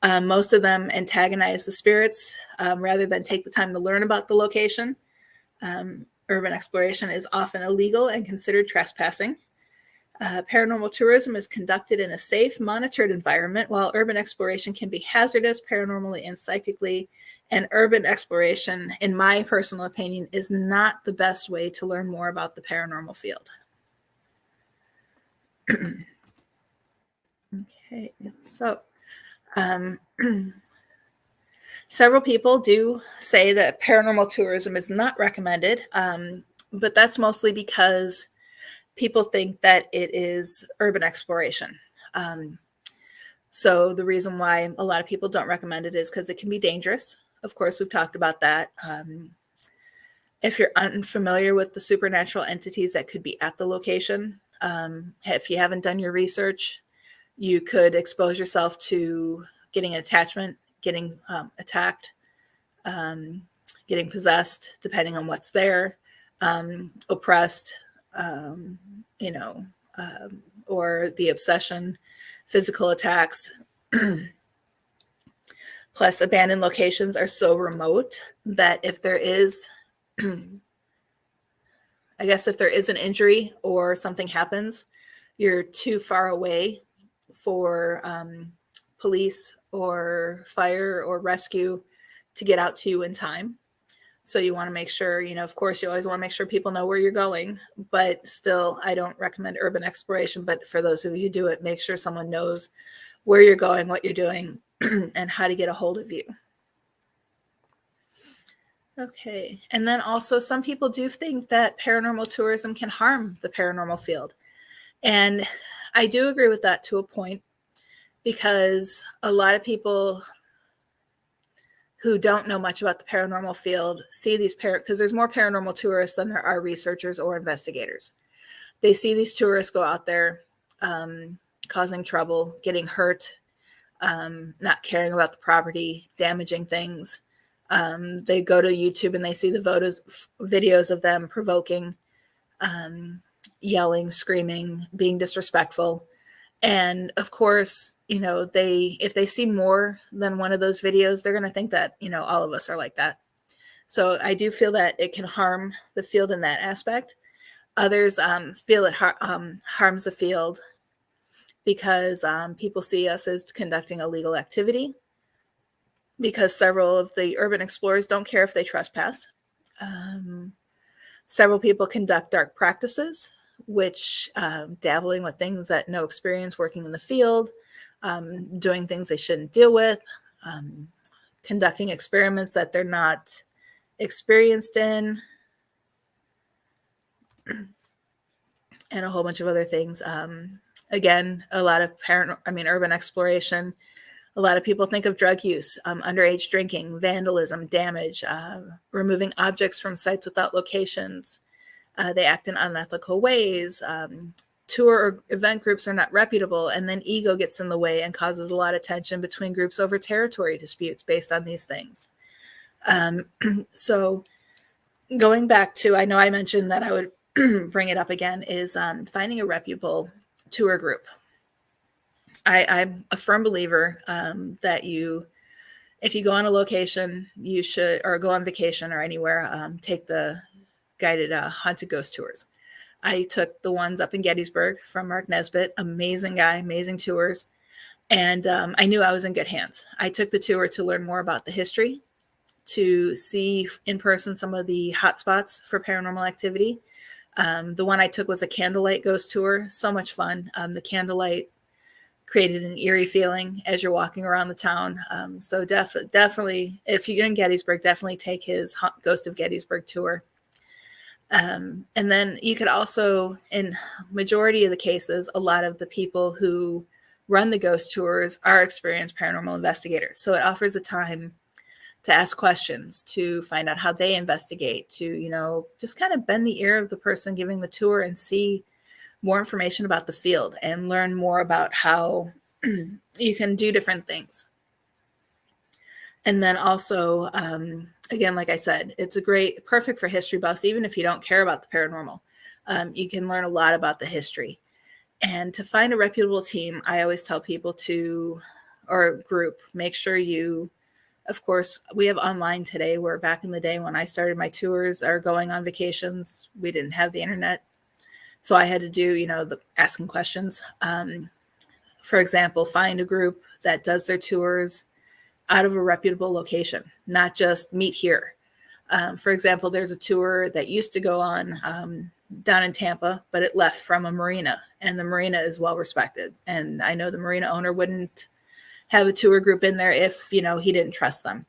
Most of them antagonize the spirits rather than take the time to learn about the location. Urban exploration is often illegal and considered trespassing. Paranormal tourism is conducted in a safe, monitored environment, while urban exploration can be hazardous paranormally and psychically. And urban exploration, in my personal opinion, is not the best way to learn more about the paranormal field. Okay, so several people do say that paranormal tourism is not recommended, but that's mostly because people think that it is urban exploration. So the reason why a lot of people don't recommend it is because it can be dangerous. Of course, we've talked about that. If you're unfamiliar with the supernatural entities that could be at the location, if you haven't done your research, you could expose yourself to getting an attachment, getting attacked, getting possessed, depending on what's there, oppressed, or the obsession, physical attacks. Plus, abandoned locations are so remote that if there is, if there is an injury or something happens, you're too far away for police or fire or rescue to get out to you in time. So you want to make sure, of course, you always want to make sure people know where you're going, but still, I don't recommend urban exploration. But for those of you who do it, make sure someone knows where you're going, what you're doing, and how to get a hold of you. Okay. And then also, some people do think that paranormal tourism can harm the paranormal field. And I do agree with that to a point, because a lot of people who don't know much about the paranormal field see these because there's more paranormal tourists than there are researchers or investigators. They see these tourists go out there causing trouble, getting hurt, not caring about the property, damaging things. They go to YouTube and they see the videos of them provoking, yelling, screaming, being disrespectful. And of course, if they see more than one of those videos, they're going to think that, all of us are like that. So I do feel that it can harm the field in that aspect. Others feel it harms the field because people see us as conducting illegal activity, because several of the urban explorers don't care if they trespass. Several people conduct dark practices, which dabbling with things that no experience working in the field, doing things they shouldn't deal with, conducting experiments that they're not experienced in, and a whole bunch of other things. Again, a lot of urban exploration. A lot of people think of drug use, underage drinking, vandalism, damage, removing objects from sites without locations. They act in unethical ways. Tour or event groups are not reputable, and then ego gets in the way and causes a lot of tension between groups over territory disputes based on these things. So going back to, I know I mentioned that I would bring it up again, is finding a reputable tour group. I'm a firm believer that if you go on a location, you should, or go on vacation or anywhere, take the guided haunted ghost tours. I took the ones up in Gettysburg from Mark Nesbitt, amazing guy, amazing tours. And I knew I was in good hands. I took the tour to learn more about the history, to see in person some of the hotspots for paranormal activity. The one I took was a candlelight ghost tour, so much fun. The candlelight created an eerie feeling as you're walking around the town. So definitely, if you're in Gettysburg, definitely take his Ghost of Gettysburg tour. And then you could also, in majority of the cases, a lot of the people who run the ghost tours are experienced paranormal investigators. So it offers a time to ask questions, to find out how they investigate, to, just kind of bend the ear of the person giving the tour and see more information about the field and learn more about how you can do different things. And then also, again, like I said, it's perfect for history buffs, even if you don't care about the paranormal. You can learn a lot about the history. And to find a reputable team, I always tell people or group, make sure of course, we have online today, where back in the day when I started my tours or going on vacations, we didn't have the internet. So I had to do, asking questions. For example, find a group that does their tours out of a reputable location, not just meet here. For example, there's a tour that used to go on down in Tampa, but it left from a marina, and the marina is well respected. And I know the marina owner wouldn't have a tour group in there if, he didn't trust them.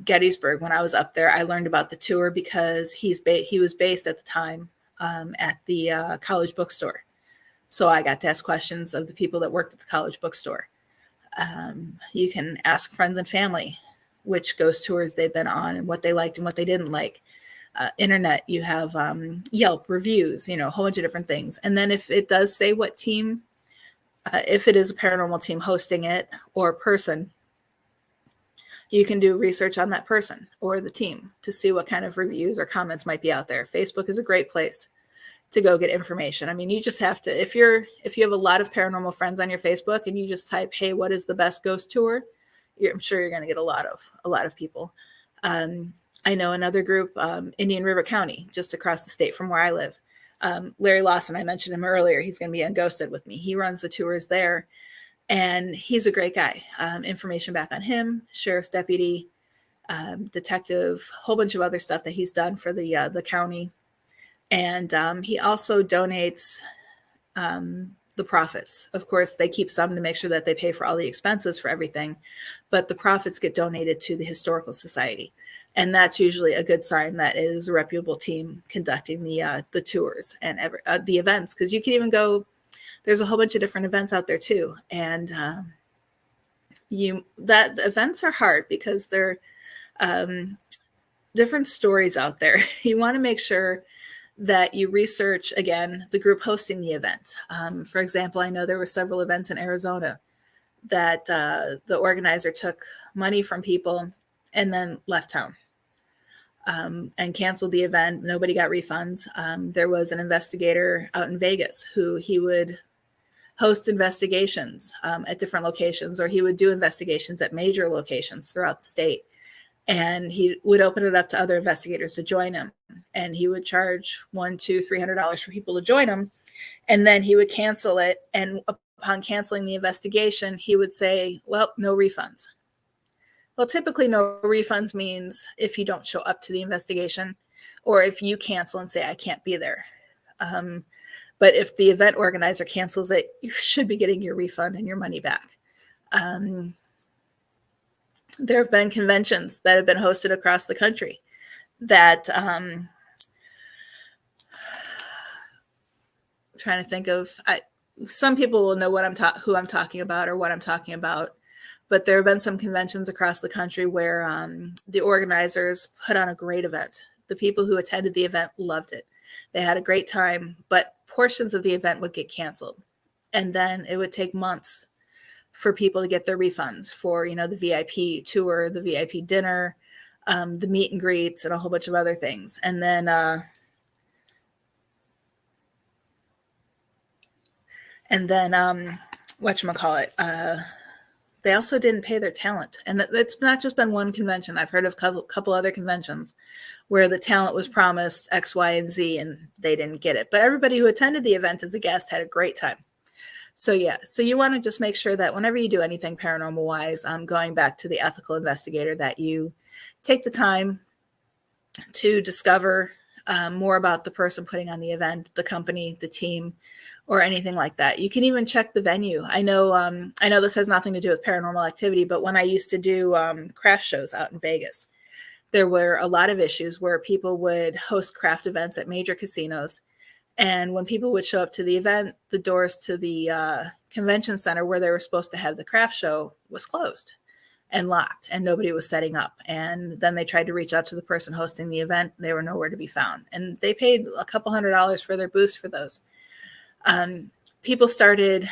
Gettysburg, when I was up there, I learned about the tour because he was based at the time at the college bookstore. So I got to ask questions of the people that worked at the college bookstore. You can ask friends and family which ghost tours they've been on and what they liked and what they didn't like. Internet, you have Yelp reviews, a whole bunch of different things. And then if it does say what team, if it is a paranormal team hosting it or person, you can do research on that person or the team to see what kind of reviews or comments might be out there. Facebook is a great place to go get information. I mean, you just have to, if you have a lot of paranormal friends on your Facebook and you just type, hey, what is the best ghost tour? I'm sure you're going to get a lot of people. I know another group, Indian River County, just across the state from where I live. Larry Lawson, I mentioned him earlier. He's going to be on Ghosted with me. He runs the tours there, and he's a great guy. Information back on him, sheriff's deputy, detective, whole bunch of other stuff that he's done for the county. And he also donates the profits. Of course, they keep some to make sure that they pay for all the expenses for everything, but the profits get donated to the Historical Society. And that's usually a good sign that it is a reputable team conducting the tours and the events, because you can even go, there's a whole bunch of different events out there too. And the events are hard because they're different stories out there. You want to make sure that you research, again, the group hosting the event. For example, I know there were several events in Arizona that the organizer took money from people and then left town and canceled the event. Nobody got refunds. There was an investigator out in Vegas who he would host investigations at different locations, or he would do investigations at major locations throughout the state. And he would open it up to other investigators to join him. And he would charge $100, $200, $300 for people to join him. And then he would cancel it. And upon canceling the investigation, he would say, well, no refunds. Well, typically no refunds means if you don't show up to the investigation, or if you cancel and say, I can't be there. But if the event organizer cancels it, you should be getting your refund and your money back. There have been conventions that have been hosted across the country that trying to think of, some people will know who I'm talking about or what I'm talking about, but there have been some conventions across the country where the organizers put on a great event. The people who attended the event loved it. They had a great time, but portions of the event would get canceled. And then it would take months for people to get their refunds for, the VIP tour, the VIP dinner, the meet and greets, and a whole bunch of other things. And then whatchamacallit, they also didn't pay their talent. And it's not just been one convention. I've heard of a couple other conventions where the talent was promised X, Y, and Z, and they didn't get it. But everybody who attended the event as a guest had a great time. So yeah, so you want to just make sure that whenever you do anything paranormal wise, going back to the ethical investigator, that you take the time to discover more about the person putting on the event, the company, the team, or anything like that. You can even check the venue. I know this has nothing to do with paranormal activity, but when I used to do craft shows out in Vegas, there were a lot of issues where people would host craft events at major casinos. And when people would show up to the event, the doors to the convention center where they were supposed to have the craft show was closed and locked, and nobody was setting up. And then they tried to reach out to the person hosting the event. They were nowhere to be found. And they paid a couple $100s for their booths for those. People started,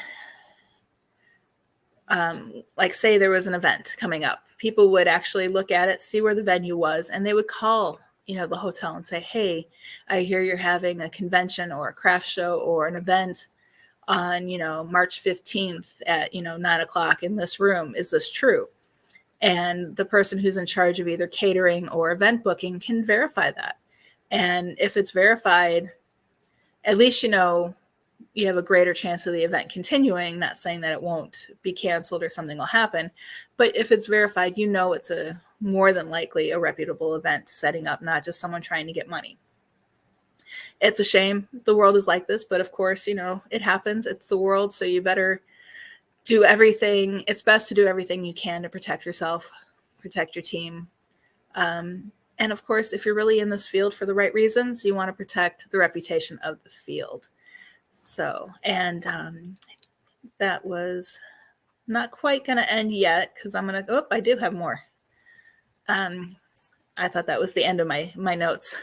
say there was an event coming up. People would actually look at it, see where the venue was, and they would call the hotel and say, hey, I hear you're having a convention or a craft show or an event on, March 15th at, 9:00 in this room. Is this true? And the person who's in charge of either catering or event booking can verify that. And if it's verified, at least, you have a greater chance of the event continuing, not saying that it won't be canceled or something will happen. But if it's verified, it's a more than likely a reputable event setting up, not just someone trying to get money. It's a shame the world is like this, but of course, it happens. It's the world. So you better do everything. It's best to do everything you can to protect yourself, protect your team. And of course, if you're really in this field for the right reasons, you want to protect the reputation of the field. So, and that was not quite going to end yet because I do have more. I thought that was the end of my notes.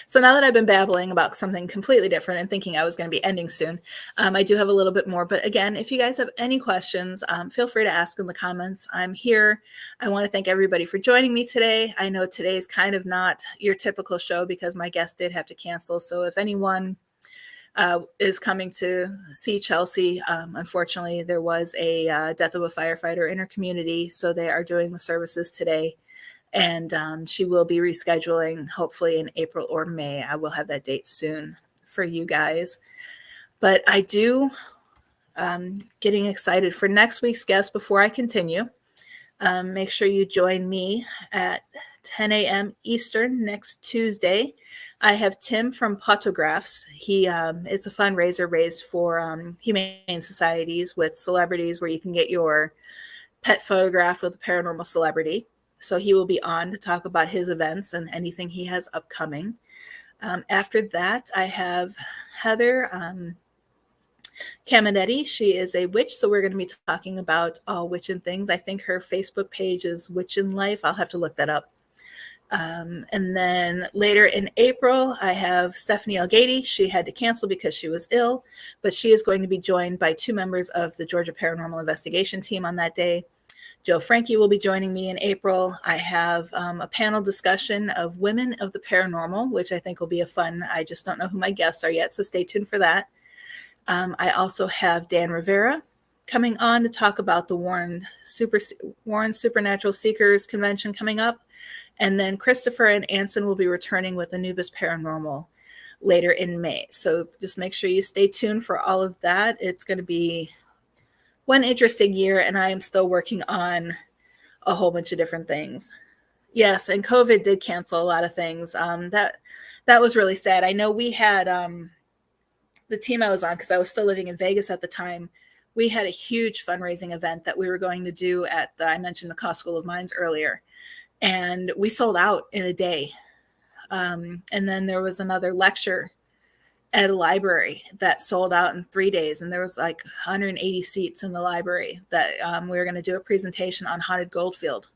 So now that I've been babbling about something completely different and thinking I was going to be ending soon, I do have a little bit more. But again, if you guys have any questions, feel free to ask in the comments. I'm here. I want to thank everybody for joining me today. I know today's kind of not your typical show because my guest did have to cancel. So if anyone is coming to see Chelsea, unfortunately, there was a death of a firefighter in her community. So they are doing the services today. And she will be rescheduling, hopefully in April or May. I will have that date soon for you guys. But I do getting excited for next week's guest. Before I continue, make sure you join me at 10 a.m. Eastern next Tuesday. I have Tim from Photographs. It's a fundraiser raised for humane societies with celebrities where you can get your pet photographed with a paranormal celebrity. So he will be on to talk about his events and anything he has upcoming. After that, I have Heather Caminetti. She is a witch, so we're going to be talking about all witch and things. I think her Facebook page is Witch in Life. I'll have to look that up. And then later in April, I have Stephanie Algady. She had to cancel because she was ill, but she is going to be joined by 2 members of the Georgia Paranormal Investigation team on that day. Joe Frankie will be joining me in April. I have a panel discussion of women of the paranormal, which I think will be I just don't know who my guests are yet, so stay tuned for that. I also have Dan Rivera coming on to talk about the Warren Supernatural Seekers Convention coming up. And then Christopher and Anson will be returning with Anubis Paranormal later in May. So just make sure you stay tuned for all of that. It's going to be one interesting year, and I am still working on a whole bunch of different things. Yes, and COVID did cancel a lot of things. That was really sad. I know we had the team I was on, because I was still living in Vegas at the time. We had a huge fundraising event that we were going to do at I mentioned the Cost School of Mines earlier. And we sold out in a day. And then there was another lecture at a library that sold out in 3 days. And there was like 180 seats in the library that we were going to do a presentation on haunted Goldfield.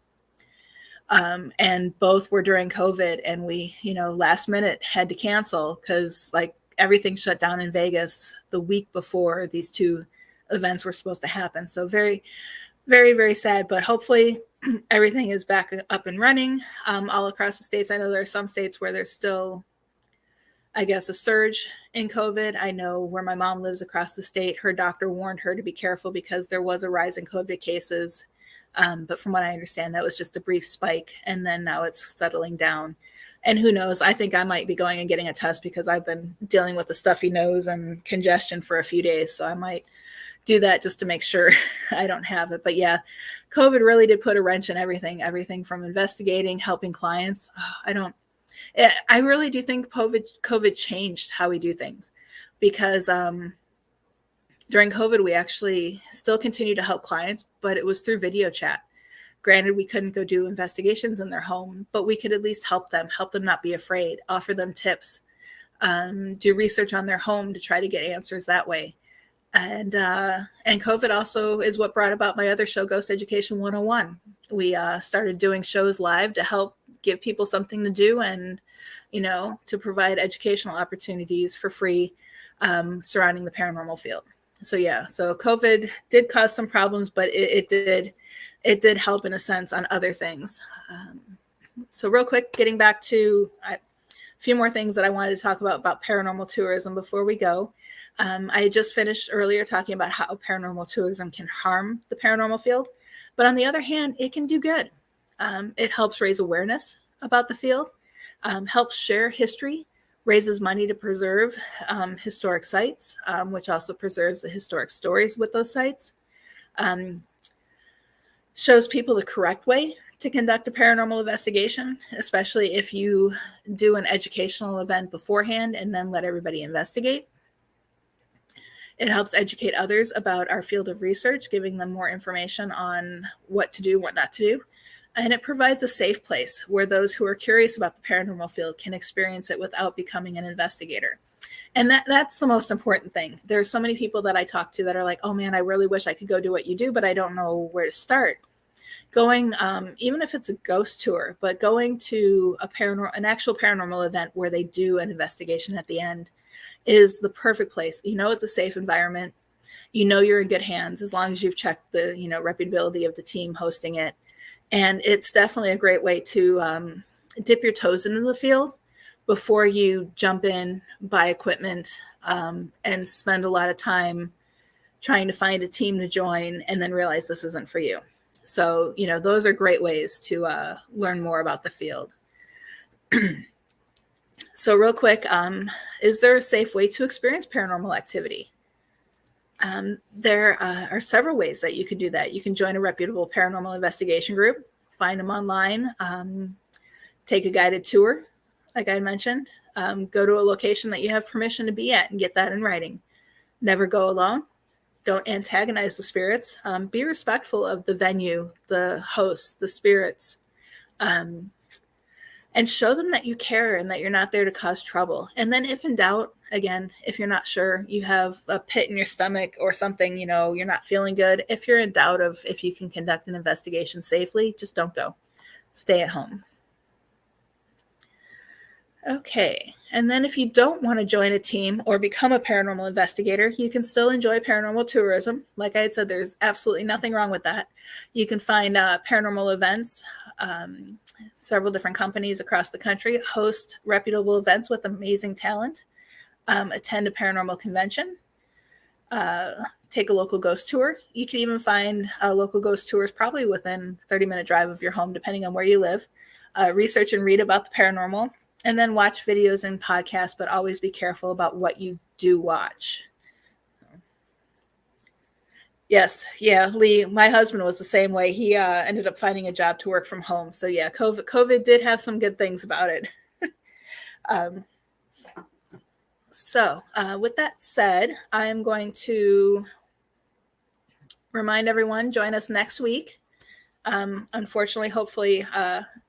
And both were during COVID. And we, last minute had to cancel because like everything shut down in Vegas the week before these 2 events were supposed to happen. So very, very, very sad. But hopefully everything is back up and running all across the states. I know there are some states where there's still, I guess, a surge in COVID. I know where my mom lives across the state, her doctor warned her to be careful because there was a rise in COVID cases. But from what I understand, that was just a brief spike. And then now it's settling down. And who knows, I think I might be going and getting a test because I've been dealing with the stuffy nose and congestion for a few days. So I might do that just to make sure I don't have it. But yeah, COVID really did put a wrench in everything from investigating, helping clients. I really do think COVID changed how we do things, because during COVID, we actually still continue to help clients, but it was through video chat. Granted, we couldn't go do investigations in their home, but we could at least help them not be afraid, offer them tips, do research on their home to try to get answers that way. And COVID also is what brought about my other show, Ghost Education 101. We started doing shows live to help give people something to do and, to provide educational opportunities for free surrounding the paranormal field. So yeah, so COVID did cause some problems, but it did help in a sense on other things. So real quick, getting back to a few more things that I wanted to talk about paranormal tourism before we go. I just finished earlier talking about how paranormal tourism can harm the paranormal field, but on the other hand, it can do good. It helps raise awareness about the field, helps share history, raises money to preserve historic sites, which also preserves the historic stories with those sites, shows people the correct way to conduct a paranormal investigation, especially if you do an educational event beforehand and then let everybody investigate. It helps educate others about our field of research, giving them more information on what to do, what not to do. And it provides a safe place where those who are curious about the paranormal field can experience it without becoming an investigator. And that's the most important thing. There's so many people that I talk to that are like, oh man, I really wish I could go do what you do, but I don't know where to start. Going, even if it's a ghost tour, but going to an actual paranormal event where they do an investigation at the end is the perfect place. It's a safe environment. You're in good hands as long as you've checked the, reputability of the team hosting it. And it's definitely a great way to dip your toes into the field before you jump in, buy equipment, and spend a lot of time trying to find a team to join and then realize this isn't for you. So, those are great ways to learn more about the field. So real quick, is there a safe way to experience paranormal activity? There are several ways that you can do that. You can join a reputable paranormal investigation group, find them online, take a guided tour, like I mentioned, go to a location that you have permission to be at and get that in writing. Never go alone. Don't antagonize the spirits. Be respectful of the venue, the hosts, the spirits, and show them that you care and that you're not there to cause trouble. And then if in doubt, again, if you're not sure, you have a pit in your stomach or something, you're not feeling good. If you're in doubt of if you can conduct an investigation safely, just don't go. Stay at home. Okay. And then if you don't want to join a team or become a paranormal investigator, you can still enjoy paranormal tourism. Like I had said, there's absolutely nothing wrong with that. You can find paranormal events. Several different companies across the country host reputable events with amazing talent. Attend a paranormal convention. Take a local ghost tour. You can even find local ghost tours probably within 30-minute drive of your home, depending on where you live. Research and read about the paranormal. And then watch videos and podcasts, but always be careful about what you do watch. Yes, yeah, Leigh, my husband was the same way. He ended up finding a job to work from home. So yeah, COVID did have some good things about it. So with that said, I am going to remind everyone, join us next week. Unfortunately, hopefully,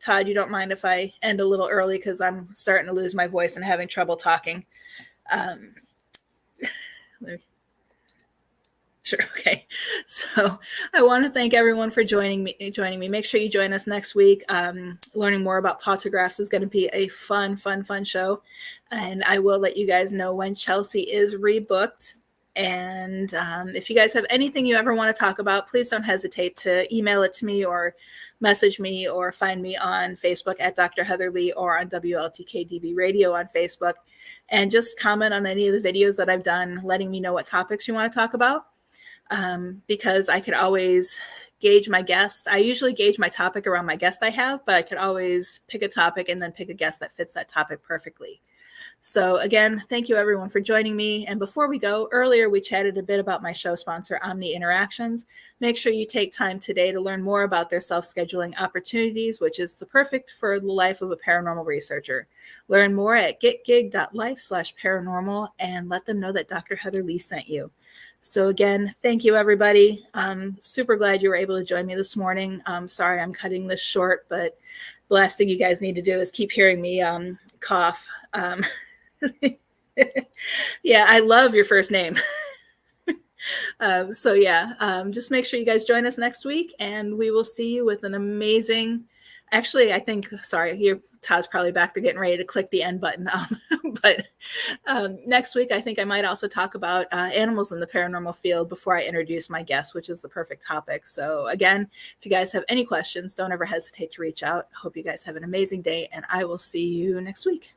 Todd, you don't mind if I end a little early because I'm starting to lose my voice and having trouble talking. Sure. Okay. So I want to thank everyone for joining me. Make sure you join us next week. Learning more about photographs is going to be a fun show. And I will let you guys know when Chelsea is rebooked. And if you guys have anything you ever want to talk about, please don't hesitate to email it to me or message me or find me on Facebook at Dr. Heather Leigh or on WLTKDB Radio on Facebook. And just comment on any of the videos that I've done, letting me know what topics you want to talk about. Because I could always gauge my guests. I usually gauge my topic around my guest I have, but I could always pick a topic and then pick a guest that fits that topic perfectly. So again, thank you everyone for joining me. And before we go, earlier we chatted a bit about my show sponsor, Omni Interactions. Make sure you take time today to learn more about their self-scheduling opportunities, which is the perfect for the life of a paranormal researcher. Learn more at getgig.life/paranormal and let them know that Dr. Heather Leigh sent you. So again, thank you, everybody. I'm super glad you were able to join me this morning. Sorry I'm cutting this short, but the last thing you guys need to do is keep hearing me cough. Yeah, I love your first name. So yeah, just make sure you guys join us next week, and we will see you with an amazing. Actually, I think, sorry, Todd's probably back there getting ready to click the end button. But next week, I think I might also talk about animals in the paranormal field before I introduce my guest, which is the perfect topic. So again, if you guys have any questions, don't ever hesitate to reach out. Hope you guys have an amazing day, and I will see you next week.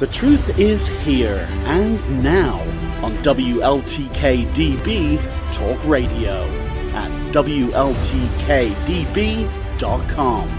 The truth is here and now on WLTKDB Talk Radio at WLTKDB.com.